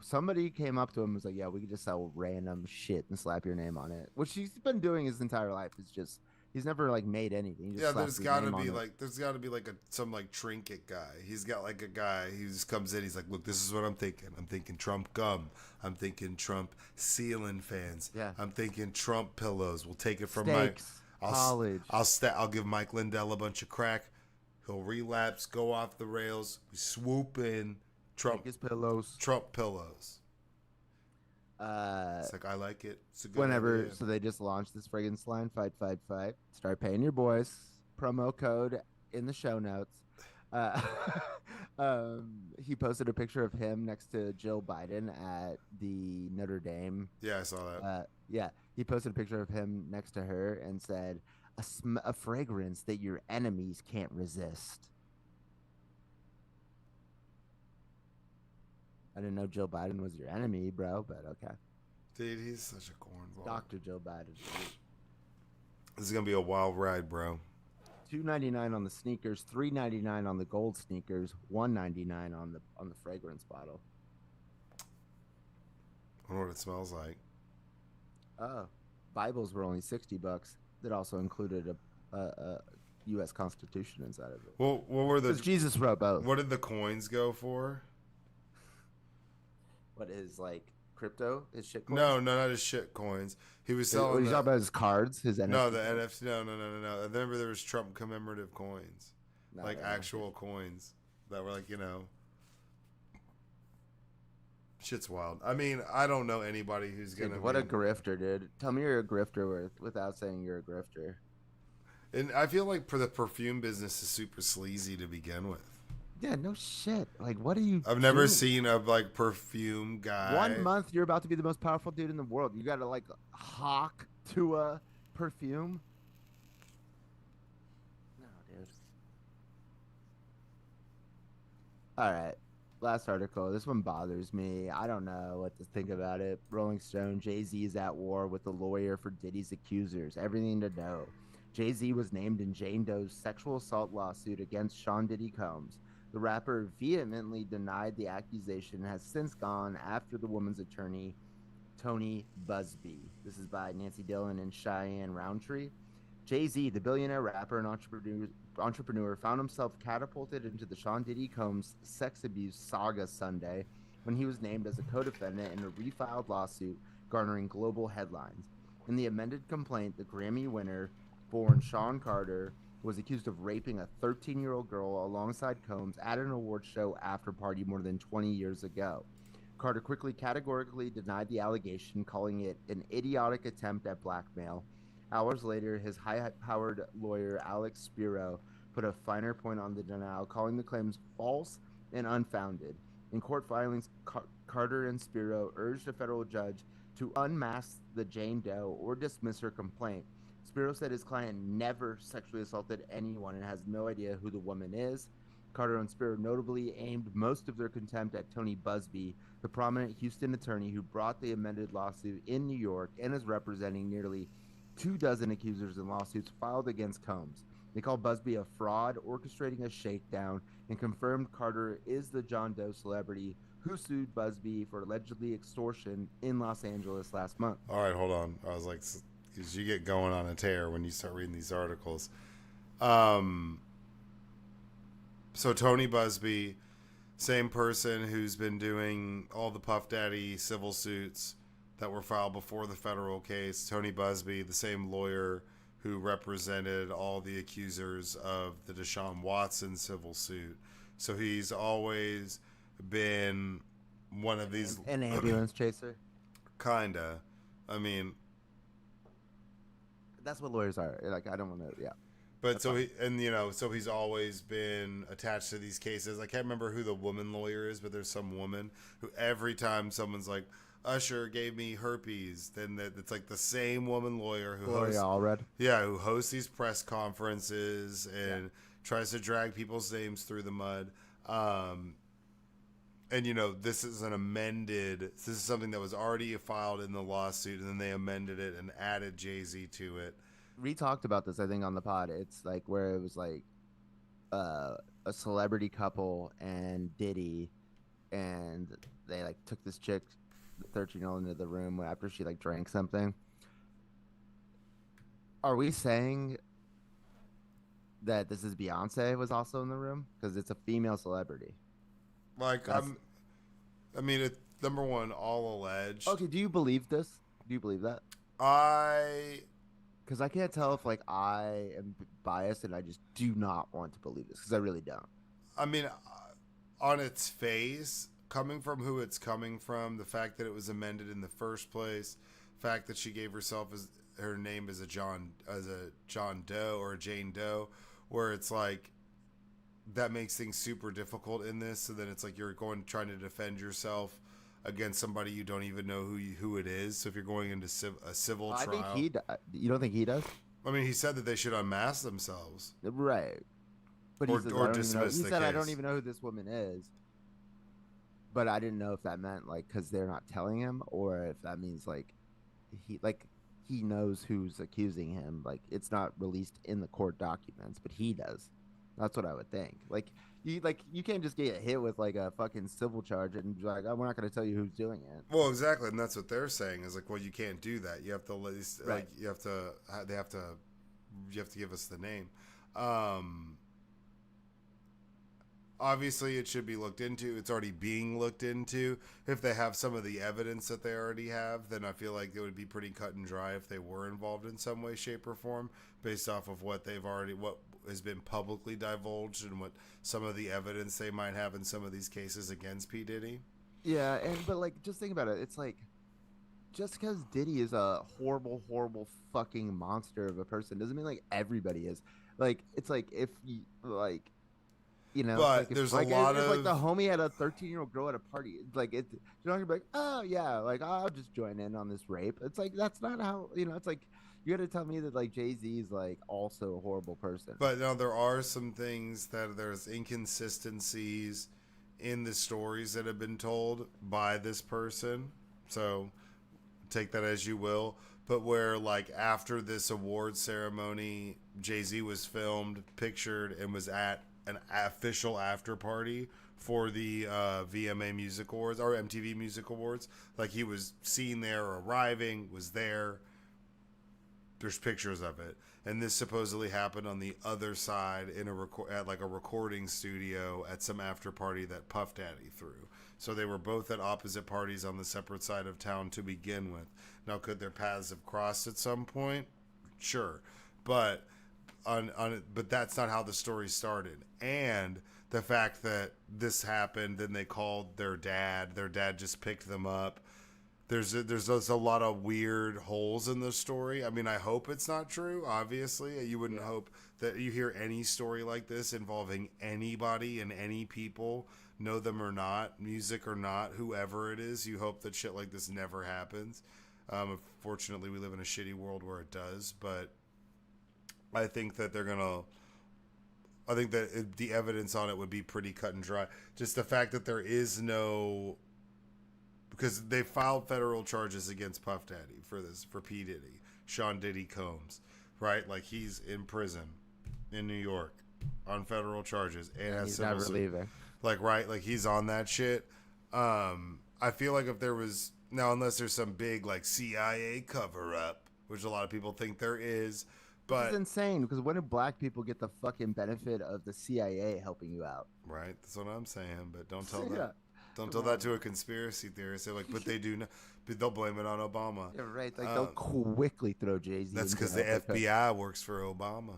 Speaker 2: Somebody came up to him and was like, "Yeah, we could just sell random shit and slap your name on it," which he's been doing his entire life. It's just he's never like made anything.
Speaker 3: There's got to be like some trinket guy. He's got like a guy. He just comes in. He's like, "Look, this is what I'm thinking. I'm thinking Trump gum. I'm thinking Trump ceiling fans.
Speaker 2: Yeah.
Speaker 3: I'm thinking Trump pillows. We'll take it from
Speaker 2: Steaks, college.
Speaker 3: I'll give Mike Lindell a bunch of crack. He'll relapse, go off the rails. We swoop in. Trump
Speaker 2: pillows.
Speaker 3: Trump pillows. It's like, I like it. It's a good idea.
Speaker 2: So they just launched this fragrance line, Fight, Fight, Fight. Start paying your boys. Promo code in the show notes. He posted a picture of him next to Jill Biden at the Notre Dame.
Speaker 3: Yeah, I saw that.
Speaker 2: Yeah, he posted a picture of him next to her and said, a fragrance that your enemies can't resist. I didn't know Joe Biden was your enemy, bro, but okay.
Speaker 3: Dude, he's such a cornball.
Speaker 2: Dr. Joe Biden.
Speaker 3: This is going to be a wild ride, bro.
Speaker 2: $2.99 on the sneakers, $3.99 on the gold sneakers, $1.99 on the fragrance bottle.
Speaker 3: I wonder what it smells like.
Speaker 2: Oh, Bibles were only $60. That also included a U.S. Constitution inside of it.
Speaker 3: Well, what were the?
Speaker 2: Because Jesus wrote both.
Speaker 3: What did the coins go for?
Speaker 2: What is like crypto? His shit coins?
Speaker 3: No, not his shit coins. He was selling.
Speaker 2: What are you talking about? His cards? His NFT?
Speaker 3: No, the NFT. No. I remember there was Trump commemorative coins, actual coins that were Shit's wild. I mean, I don't know anybody who's
Speaker 2: Dude,
Speaker 3: gonna
Speaker 2: what a
Speaker 3: be.
Speaker 2: grifter, dude. Tell me you're a grifter without saying you're a grifter.
Speaker 3: And I feel like for the perfume business is super sleazy to begin with.
Speaker 2: Yeah, no shit. Like, what are you
Speaker 3: I've never
Speaker 2: doing?
Speaker 3: seen a like perfume
Speaker 2: One
Speaker 3: guy.
Speaker 2: month you're about to be the most powerful dude in the world. You gotta like hawk to a perfume. No, dude. All right. Last article. This one bothers me. I don't know what to think about it. Rolling Stone, Jay-Z is at war with the lawyer for Diddy's accusers. Everything to know. Jay-Z was named in Jane Doe's sexual assault lawsuit against Sean Diddy Combs. The rapper vehemently denied the accusation and has since gone after the woman's attorney, Tony Busby. This is by Nancy Dillon and Cheyenne Roundtree. Jay-Z, the billionaire rapper and entrepreneur, found himself catapulted into the Sean Diddy Combs sex abuse saga Sunday when he was named as a co-defendant in a refiled lawsuit garnering global headlines. In the amended complaint, the Grammy winner, born Sean Carter, was accused of raping a 13-year-old girl alongside Combs at an award show after party more than 20 years ago. Carter quickly categorically denied the allegation, calling it an idiotic attempt at blackmail. Hours later, his high-powered lawyer, Alex Spiro, put a finer point on the denial, calling the claims false and unfounded. In court filings, Carter and Spiro urged a federal judge to unmask the Jane Doe or dismiss her complaint. Spiro said his client never sexually assaulted anyone and has no idea who the woman is. Carter and Spiro notably aimed most of their contempt at Tony Busby, the prominent Houston attorney who brought the amended lawsuit in New York and is representing nearly 24 accusers in lawsuits filed against Combs. They called Busby a fraud, orchestrating a shakedown, and confirmed Carter is the John Doe celebrity who sued Busby for allegedly extortion in Los Angeles last month.
Speaker 3: All right, hold on. I was like, because you get going on a tear when you start reading these articles. Um, so Tony Busby, same person who's been doing all the Puff Daddy civil suits that were filed before the federal case. Tony Busby, the same lawyer who represented all the accusers of the Deshaun Watson civil suit. So he's always been one of these.
Speaker 2: An ambulance chaser.
Speaker 3: Kinda. I mean,
Speaker 2: That's what lawyers are. Like, I don't want to, yeah.
Speaker 3: but so he, and you know, so he's always been attached to these cases. I can't remember who the woman lawyer is, but there's some woman who every time someone's like, Usher gave me herpes, then it's like the same woman lawyer who
Speaker 2: Gloria
Speaker 3: hosts,
Speaker 2: Allred.
Speaker 3: yeah, who hosts these press conferences and tries to drag people's names through the mud. And you know, this is this is something that was already filed in the lawsuit, and then they amended it and added Jay-Z to it.
Speaker 2: We talked about this, I think, on the pod. It's like where it was like a celebrity couple and Diddy, and they like took this chick, the 13-year-old, into the room after she like drank something. Are we saying that this is Beyonce was also in the room because it's a female celebrity?
Speaker 3: Like, I mean, it, number one, all alleged.
Speaker 2: Okay, do you believe this? Do you believe that?
Speaker 3: I
Speaker 2: Because I can't tell if like I am biased and I just do not want to believe this because I really don't.
Speaker 3: I mean, on its face, coming from who it's coming from, the fact that it was amended in the first place, fact that she gave herself as her name as a John Doe or a Jane Doe, where it's like that makes things super difficult in this. So then it's like you're trying to defend yourself against somebody you don't even know who it is. So if you're going into a civil trial,
Speaker 2: I think you don't think he does?
Speaker 3: I mean, he said that they should unmask themselves,
Speaker 2: Right. But
Speaker 3: or,
Speaker 2: he says,
Speaker 3: or dismiss
Speaker 2: he
Speaker 3: the
Speaker 2: said,
Speaker 3: case.
Speaker 2: I don't even know who this woman is. But I didn't know if that meant like because they're not telling him, or if that means like he knows who's accusing him. Like it's not released in the court documents, but he does. That's what I would think. You can't just get hit with like a fucking civil charge and be like, oh, we're not going to tell you who's doing it.
Speaker 3: Well, exactly, and that's what they're saying is like, well, you can't do that. You have to at least
Speaker 2: Right.
Speaker 3: like you have to give us the name. Obviously, it should be looked into. It's already being looked into. If they have some of the evidence that they already have, then I feel like it would be pretty cut and dry if they were involved in some way, shape, or form, based off of what has been publicly divulged and what some of the evidence they might have in some of these cases against P. Diddy.
Speaker 2: Yeah, and but like just think about it. It's like just because Diddy is a horrible, horrible fucking monster of a person doesn't mean like everybody is. Like it's like if you like it's like
Speaker 3: But there's a lot
Speaker 2: if like the
Speaker 3: of
Speaker 2: homie had a 13-year-old girl at a party, like you're not gonna be like, oh yeah, like I'll just join in on this rape. It's like that's not how it's like you got to tell me that like Jay-Z is like also a horrible person.
Speaker 3: but no, there are some things that there's inconsistencies in the stories that have been told by this person. So take that as you will. But where like after this award ceremony, Jay-Z was filmed, pictured, and was at an official after party for the VMA Music Awards or MTV Music Awards. Like he was seen there, arriving, was there. There's pictures of it, and this supposedly happened on the other side in at like a recording studio at some after party that Puff Daddy threw. So they were both at opposite parties on the separate side of town to begin with. Now, could their paths have crossed at some point? Sure, but but that's not how the story started. And the fact that this happened, then they called their dad. Their dad just picked them up. There's a lot of weird holes in the story. I mean, I hope it's not true. Obviously, you wouldn't hope that you hear any story like this involving anybody and any people, know them or not, music or not, whoever it is. You hope that shit like this never happens. Fortunately, we live in a shitty world where it does. But I think that they're gonna. I think that the evidence on it would be pretty cut and dry. Just the fact that there is no, because they filed federal charges against Puff Daddy for this, for P. Diddy, Sean Diddy Combs, right? Like he's in prison in New York on federal charges and has
Speaker 2: He's
Speaker 3: civil
Speaker 2: never
Speaker 3: suit.
Speaker 2: leaving.
Speaker 3: Like, right? Like he's on that shit. I feel like if there was, now, unless there's some big like CIA cover up, which a lot of people think there is,
Speaker 2: Which is
Speaker 3: but
Speaker 2: insane because when do black people get the fucking benefit of the CIA helping you out?
Speaker 3: right, that's what I'm saying. But don't tell that.
Speaker 2: Yeah,
Speaker 3: Don't
Speaker 2: come
Speaker 3: tell that
Speaker 2: on,
Speaker 3: to
Speaker 2: man.
Speaker 3: a conspiracy theorist. They're like, but they do. But they'll blame it on Obama.
Speaker 2: Yeah, right. Like they'll
Speaker 3: Um,
Speaker 2: quickly throw Jay-Z
Speaker 3: that's
Speaker 2: in
Speaker 3: because the
Speaker 2: jail because
Speaker 3: FBI works for Obama.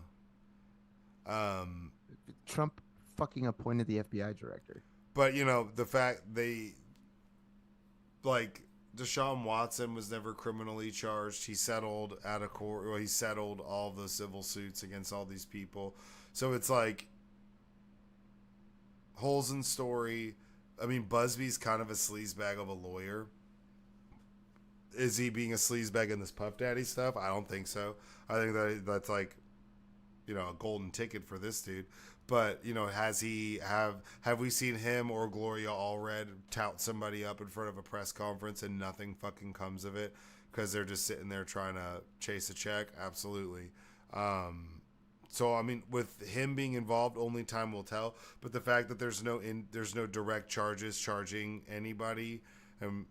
Speaker 3: Um,
Speaker 2: Trump fucking appointed the FBI director.
Speaker 3: but the fact they like Deshaun Watson was never criminally charged. He settled out of court. Well, he settled all the civil suits against all these people. So it's like holes in story. I mean, Busby's kind of a sleazebag of a lawyer. Is he being a sleazebag in this Puff Daddy stuff? I don't think so. I think that's like, a golden ticket for this dude. But have we seen him or Gloria Allred tout somebody up in front of a press conference and nothing fucking comes of it because they're just sitting there trying to chase a check? Absolutely. So I mean, with him being involved, only time will tell. But the fact that there's no direct charges charging anybody, and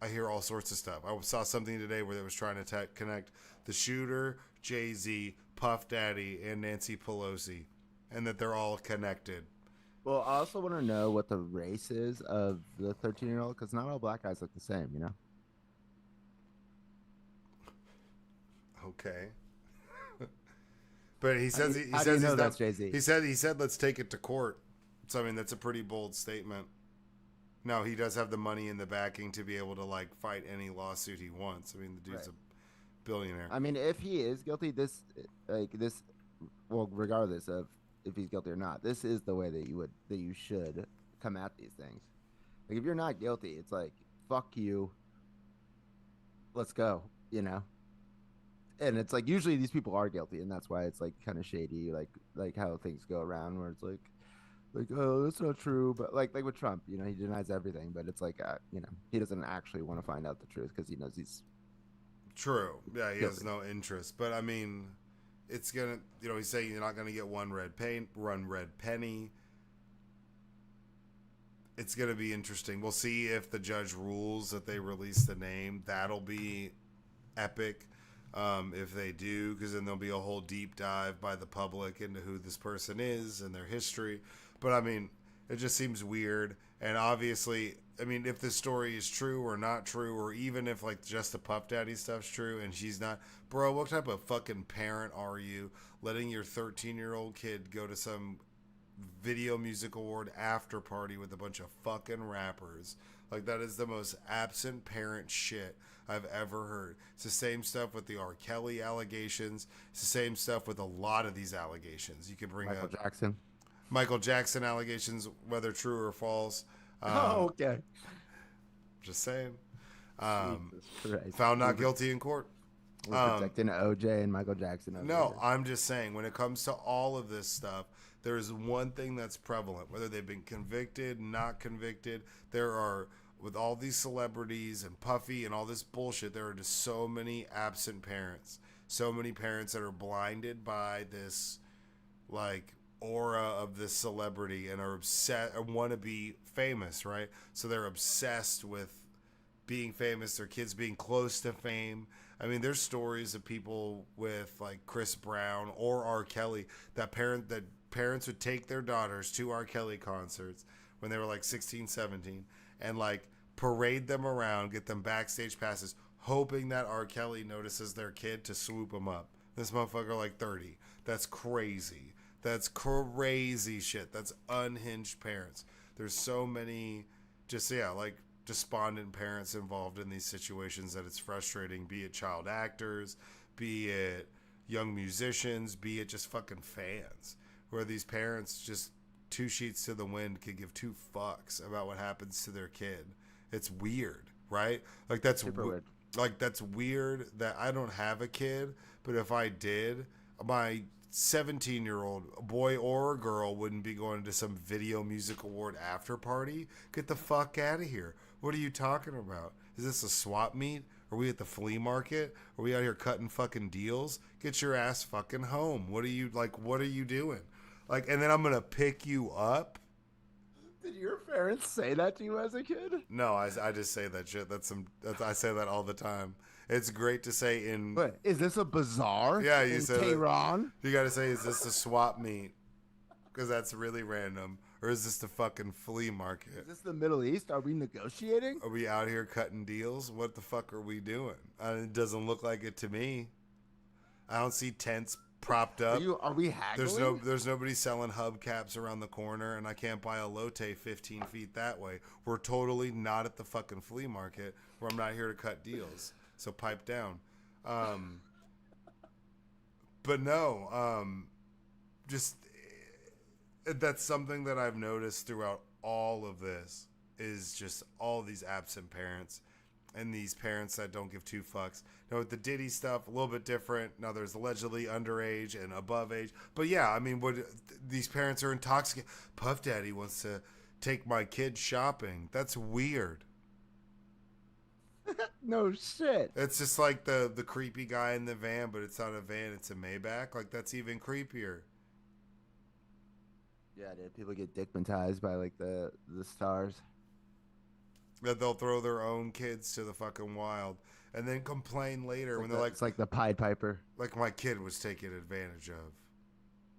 Speaker 3: I hear all sorts of stuff. I saw something today where they was trying to connect the shooter, Jay-Z, Puff Daddy, and Nancy Pelosi, and that they're all connected.
Speaker 2: Well, I also want to know what the race is of the 13-year-old because not all black guys look the same, you know?
Speaker 3: Okay. But he says he
Speaker 2: How do you
Speaker 3: says
Speaker 2: know
Speaker 3: he's
Speaker 2: that's
Speaker 3: not.
Speaker 2: Jay-Z?
Speaker 3: He said let's take it to court. So I mean that's a pretty bold statement. Now he does have the money in the backing to be able to like fight any lawsuit he wants. I mean the dude's
Speaker 2: Right.
Speaker 3: a billionaire.
Speaker 2: I mean, if he is guilty, this, well, regardless of if he's guilty or not, this is the way that you should come at these things. Like, if you're not guilty, it's like, fuck you, let's go, you know? And it's like, usually these people are guilty, and that's why it's like kind of shady, like how things go around where it's like, oh, that's not true. But like with Trump, he denies everything, but it's like, he doesn't actually want to find out the truth because he knows he's
Speaker 3: True. Yeah, he
Speaker 2: guilty.
Speaker 3: has no interest. But I mean, it's gonna. He's saying you're not gonna get one red penny. It's gonna be interesting. We'll see if the judge rules that they release the name. That'll be epic. If they do, because then there'll be a whole deep dive by the public into who this person is and their history. But I mean, it just seems weird. And obviously, I mean, if this story is true or not true, or even if like just the Puff Daddy stuff's true and she's not, bro, what type of fucking parent are you letting your 13-year-old kid go to some Video Music Award after party with a bunch of fucking rappers. Like, that is the most absent parent shit I've ever heard. It's the same stuff with the R. Kelly allegations. It's the same stuff with a lot of these allegations. You could bring
Speaker 2: Michael
Speaker 3: up
Speaker 2: Jackson.
Speaker 3: Michael Jackson allegations, whether true or false.
Speaker 2: Oh, okay.
Speaker 3: Just saying.
Speaker 2: Jesus Christ.
Speaker 3: Found not guilty in court.
Speaker 2: We're protecting OJ and Michael Jackson.
Speaker 3: No, I'm just saying, when it comes to all of this stuff, there is one thing that's prevalent, whether they've been convicted, not convicted. There are, with all these celebrities and Puffy and all this bullshit, there are just so many absent parents. So many parents that are blinded by this, like, aura of this celebrity and are obsessed or want to be famous, right? So they're obsessed with being famous, their kids being close to fame. I mean, there's stories of people with like Chris Brown or R. Kelly that parents would take their daughters to R. Kelly concerts when they were like 16, 17 and like parade them around, get them backstage passes, hoping that R. Kelly notices their kid to swoop them up. This motherfucker like 30. That's crazy. That's crazy shit. That's unhinged parents. There's so many like despondent parents involved in these situations that it's frustrating, be it child actors, be it young musicians, be it just fucking fans, where these parents just two sheets to the wind could give two fucks about what happens to their kid. It's weird, right? Like that's
Speaker 2: weird.
Speaker 3: Like that's weird that I don't have a kid, but if I did, my 17-year-old boy or a girl wouldn't be going to some Video Music Award after party. Get the fuck out of here. What are you talking about? Is this a swap meet? Are we at the flea market? Are we out here cutting fucking deals? Get your ass fucking home. What are you doing? Like, and then I'm going to pick you up.
Speaker 2: Did your parents say that to you as a kid?
Speaker 3: No, I just say that shit. I say that all the time. It's great to say in...
Speaker 2: What, is this a bazaar?
Speaker 3: Yeah, you
Speaker 2: in
Speaker 3: said
Speaker 2: Tehran?
Speaker 3: You got to say, is this a swap meet? Because that's really random. Or is this the fucking flea market?
Speaker 2: Is this the Middle East? Are we negotiating?
Speaker 3: Are we out here cutting deals? What the fuck are we doing? It doesn't look like it to me. I don't see tents propped up.
Speaker 2: Are we haggling?
Speaker 3: There's nobody selling hubcaps around the corner, and I can't buy a Lotte 15 feet that way. We're totally not at the fucking flea market where I'm not here to cut deals. So pipe down. But no, just that's something that I've noticed throughout all of this is just all these absent parents and these parents that don't give two fucks. Now with the Diddy stuff, a little bit different. Now there's allegedly underage and above age. But yeah, I mean, these parents are intoxicated. Puff Daddy wants to take my kid shopping. That's weird.
Speaker 2: No shit.
Speaker 3: It's just like the creepy guy in the van, but it's not a van, it's a Maybach. Like, that's even creepier.
Speaker 2: Yeah, dude. People get dickmatized by like the stars.
Speaker 3: That they'll throw their own kids to the fucking wild and then complain later when they're like...
Speaker 2: It's like the Pied Piper.
Speaker 3: Like my kid was taken advantage of.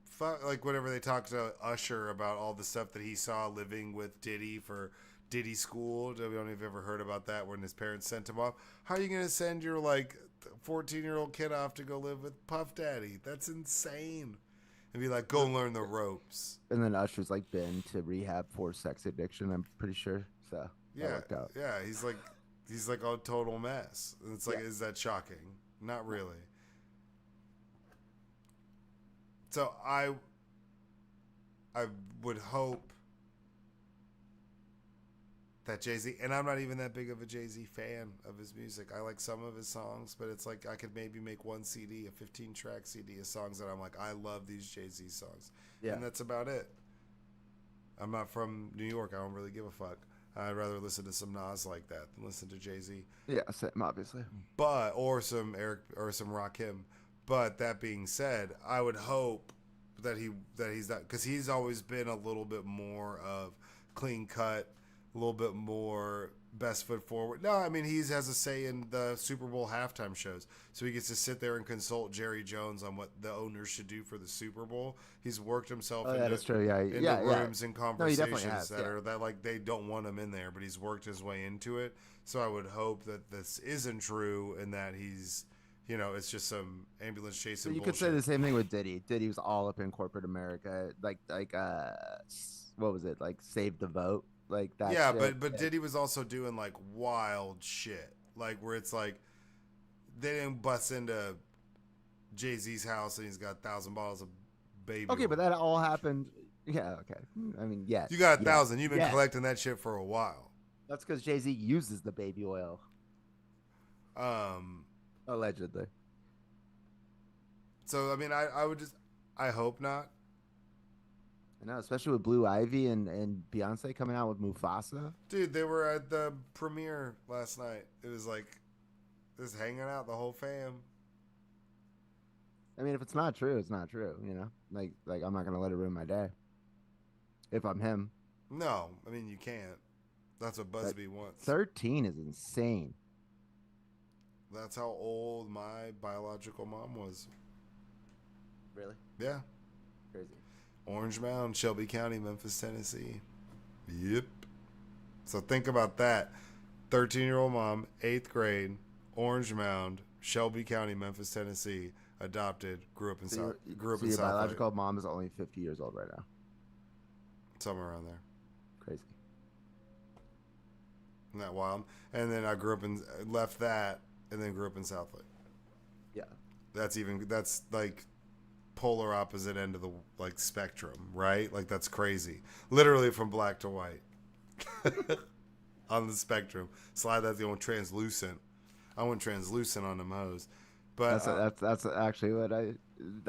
Speaker 3: Fuck, like whenever they talked to Usher about all the stuff that he saw living with Diddy for Diddy school. I don't know if you've ever heard about that when his parents sent him off. How are you going to send your like 14-year-old kid off to go live with Puff Daddy? That's insane. And be like, go learn the ropes.
Speaker 2: And then Usher's like been to rehab for sex addiction, I'm pretty sure. So
Speaker 3: yeah, he's like a total mess. And it's like, is that shocking? Not really. So I would hope that Jay-Z, and I'm not even that big of a Jay-Z fan of his music. I like some of his songs, but it's like I could maybe make one CD, a 15-track CD of songs that I'm like, I love these Jay-Z songs. Yeah. And that's about it. I'm not from New York. I don't really give a fuck. I'd rather listen to some Nas like that than listen to Jay-Z.
Speaker 2: Yeah, same, obviously.
Speaker 3: But, or some Rakim. But that being said, I would hope that he's not, because he's always been a little bit more of clean cut, a little bit more best foot forward. No, I mean, he has a say in the Super Bowl halftime shows. So he gets to sit there and consult Jerry Jones on what the owners should do for the Super Bowl. He's worked himself into rooms and conversations that like they don't want him in there, but he's worked his way into it. So I would hope that this isn't true and that he's You know, it's just some ambulance
Speaker 2: So
Speaker 3: chasing
Speaker 2: you could say
Speaker 3: bullshit.
Speaker 2: the same thing with Diddy. Diddy was all up in corporate America, what was it, like Save the Vote, like that
Speaker 3: Yeah,
Speaker 2: shit.
Speaker 3: but
Speaker 2: Yeah.
Speaker 3: Diddy was also doing like wild shit, like where it's like they didn't bust into Jay Z's house and he's got 1,000 bottles of baby
Speaker 2: Okay, but
Speaker 3: oil.
Speaker 2: that all happened. Yeah, okay. I mean,
Speaker 3: You got a
Speaker 2: yet,
Speaker 3: thousand. You've been
Speaker 2: yet.
Speaker 3: collecting that shit for a while.
Speaker 2: That's because Jay Z uses the baby oil,
Speaker 3: Um,
Speaker 2: allegedly.
Speaker 3: so I mean, I would just, I hope not.
Speaker 2: I know, especially with Blue Ivy and Beyonce coming out with Mufasa.
Speaker 3: Dude, they were at the premiere last night. It was like just hanging out, the whole fam.
Speaker 2: I mean, if it's not true, it's not true. Like I'm not gonna let it ruin my day if I'm him.
Speaker 3: No, I mean you can't. That's what
Speaker 2: But
Speaker 3: Busby wants.
Speaker 2: 13 is insane.
Speaker 3: That's how old my biological mom was.
Speaker 2: Really
Speaker 3: Yeah.
Speaker 2: crazy.
Speaker 3: Orange Mound, Shelby County, Memphis, Tennessee. Yep. So think about that. 13-year-old mom, 8th grade, Orange Mound, Shelby County, Memphis, Tennessee, adopted, grew up in
Speaker 2: So your
Speaker 3: South Lake.
Speaker 2: biological mom is only 50 years old right now.
Speaker 3: Somewhere around there.
Speaker 2: Crazy.
Speaker 3: Isn't that wild? And then I grew up in left that and then grew up in South Lake.
Speaker 2: Yeah.
Speaker 3: That's like polar opposite end of the like spectrum, right? Like that's crazy. Literally from black to white. On the spectrum. Slide that's the old translucent. I went translucent on them hoes. But
Speaker 2: That's actually what the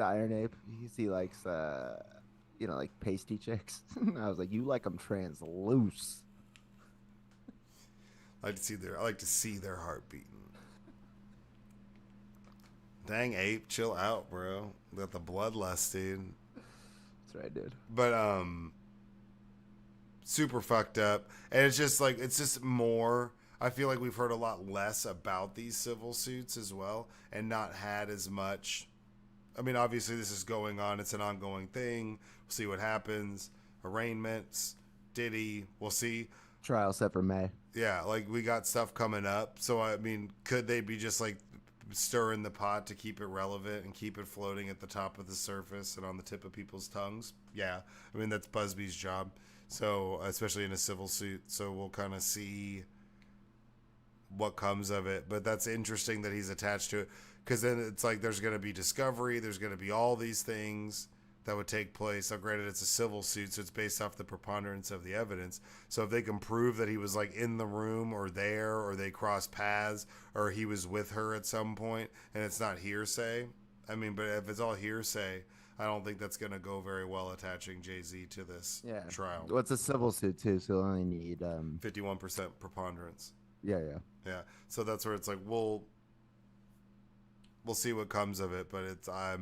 Speaker 2: Iron Ape. He likes like pasty chicks. I was like, you like them transluce.
Speaker 3: I like to see their heart beating. Dang Ape, chill out, bro. Got the bloodlust, dude.
Speaker 2: That's right, dude.
Speaker 3: But super fucked up. And it's just more, I feel like we've heard a lot less about these civil suits as well and not had as much. I mean, obviously this is going on. It's an ongoing thing. We'll see what happens. Arraignments, Diddy, we'll see.
Speaker 2: Trial set for May.
Speaker 3: Yeah, like we got stuff coming up. So I mean, could they be just like stirring the pot to keep it relevant and keep it floating at the top of the surface and on the tip of people's tongues? Yeah. I mean, that's Busby's job. So, especially in a civil suit. So we'll kind of see what comes of it. But that's interesting that he's attached to it because then it's like there's going to be discovery. There's going to be all these things that would take place. Now, granted, it's a civil suit, so it's based off the preponderance of the evidence. So if they can prove that he was like in the room or there, or they crossed paths, or he was with her at some point, and it's not hearsay. I mean, but if it's all hearsay, I don't think that's going to go very well attaching Jay-Z to this trial.
Speaker 2: Well, it's a civil suit too, so you'll only need
Speaker 3: 51% preponderance.
Speaker 2: Yeah.
Speaker 3: Yeah. So that's where it's like we'll see what comes of it, but
Speaker 2: I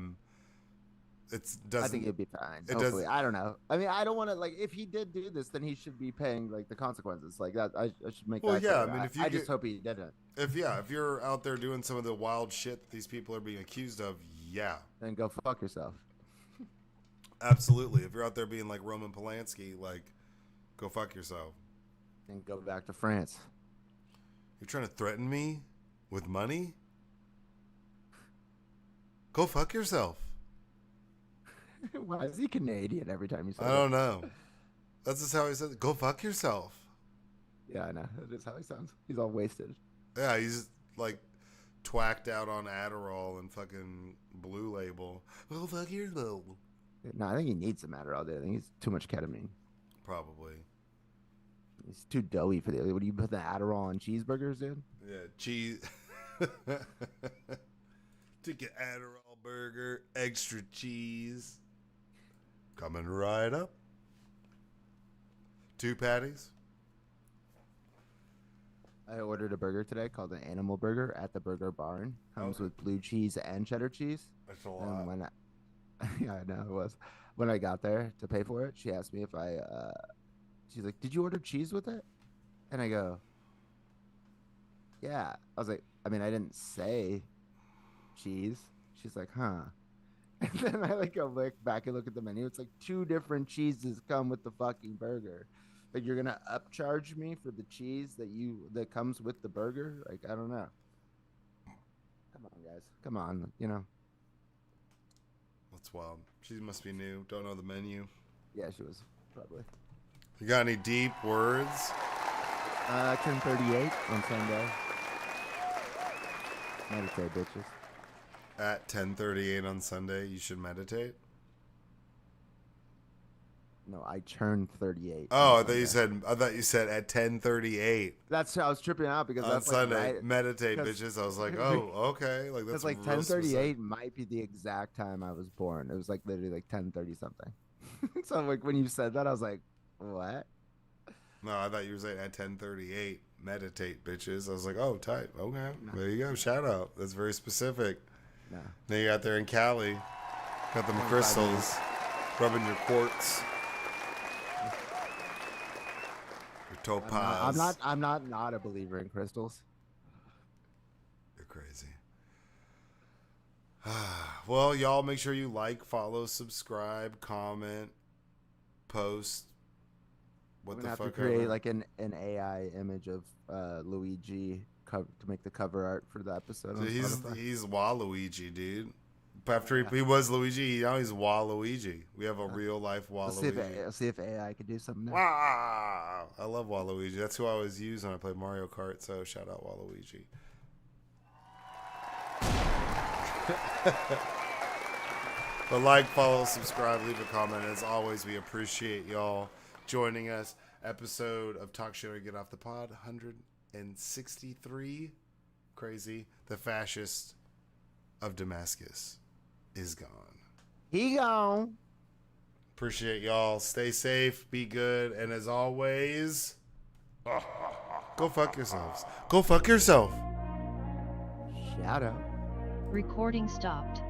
Speaker 2: think it'd be fine. Hopefully, I don't know. I mean, I don't want to like. If he did do this, then he should be paying like the consequences. Like that, I should make.
Speaker 3: Well,
Speaker 2: that
Speaker 3: yeah.
Speaker 2: clear.
Speaker 3: I mean,
Speaker 2: I just hope he didn't.
Speaker 3: If you're out there doing some of the wild shit that these people are being accused of, yeah,
Speaker 2: then go fuck yourself.
Speaker 3: Absolutely. If you're out there being like Roman Polanski, like, go fuck yourself.
Speaker 2: And go back to France.
Speaker 3: You're trying to threaten me with money? Go fuck yourself.
Speaker 2: Why is he Canadian every time he says
Speaker 3: I don't know. That's just how he says it. Go fuck yourself.
Speaker 2: Yeah, I know. That is how he sounds. He's all wasted.
Speaker 3: Yeah, he's like twacked out on Adderall and fucking Blue Label. Go fuck yourself.
Speaker 2: No, I think he needs some Adderall, dude. I think he's too much ketamine.
Speaker 3: Probably.
Speaker 2: He's too doughy for the. What do you put the Adderall on cheeseburgers, dude?
Speaker 3: Yeah, cheese. Take an Adderall burger, extra cheese. Coming right up. 2 patties.
Speaker 2: I ordered a burger today called an Animal Burger at the Burger Barn. Comes with blue cheese and cheddar cheese.
Speaker 3: That's a lot.
Speaker 2: And yeah, I know it was. When I got there to pay for it, she asked me if she's like, "Did you order cheese with it?" And I go, "Yeah." I was like, I mean, I didn't say cheese. She's like, "Huh." And then I like go look back and look at the menu. It's like 2 different cheeses come with the fucking burger. Like you're gonna upcharge me for the cheese that comes with the burger? Like I don't know. Come on, guys. Come on. You know.
Speaker 3: That's wild. She must be new. Don't know the menu.
Speaker 2: Yeah, she was probably.
Speaker 3: You got any deep words?
Speaker 2: 10:38 on Sunday. Meditate, bitches.
Speaker 3: At 10:38 on Sunday, you should meditate.
Speaker 2: No, I turned 38.
Speaker 3: Oh,
Speaker 2: on Sunday.
Speaker 3: I thought you said at 10:38
Speaker 2: That's I was tripping out because
Speaker 3: on
Speaker 2: that's
Speaker 3: Sunday.
Speaker 2: like right,
Speaker 3: Meditate, bitches. I was like, oh, okay. Like that's
Speaker 2: because like
Speaker 3: real
Speaker 2: 10:38
Speaker 3: specific.
Speaker 2: might be the exact time I was born. It was like literally like 10:30 something. So like when you said that, I was like, what?
Speaker 3: No, I thought you were saying at 10:38. Meditate, bitches. I was like, oh, tight. Okay,
Speaker 2: No.
Speaker 3: there you go. Shout out. That's very specific.
Speaker 2: No.
Speaker 3: Now you out there in Cali, got them
Speaker 2: 25
Speaker 3: crystals, rubbing your quartz, your topaz.
Speaker 2: I'm not a believer in crystals.
Speaker 3: You're crazy. Well, y'all make sure you like, follow, subscribe, comment, post. What
Speaker 2: We're
Speaker 3: the
Speaker 2: gonna
Speaker 3: fuck
Speaker 2: have to create
Speaker 3: ever.
Speaker 2: like an AI image of Luigi to make the cover art for the episode. On Spotify.
Speaker 3: He's Waluigi, dude. After he was Luigi, now he's Waluigi. We have a real life Waluigi.
Speaker 2: Let's see if AI could do something. Now.
Speaker 3: Wow. I love Waluigi. That's who I always use when I play Mario Kart. So shout out Waluigi. But like, follow, subscribe, leave a comment. As always, we appreciate y'all joining us. Episode of Talk Shit or Get Off the Pod, 163. Crazy. The fascist of Damascus is gone.
Speaker 2: He gone.
Speaker 3: Appreciate y'all. Stay safe, be good, and as always, go fuck yourselves. Go fuck yourself.
Speaker 2: Shout out.
Speaker 1: Recording stopped.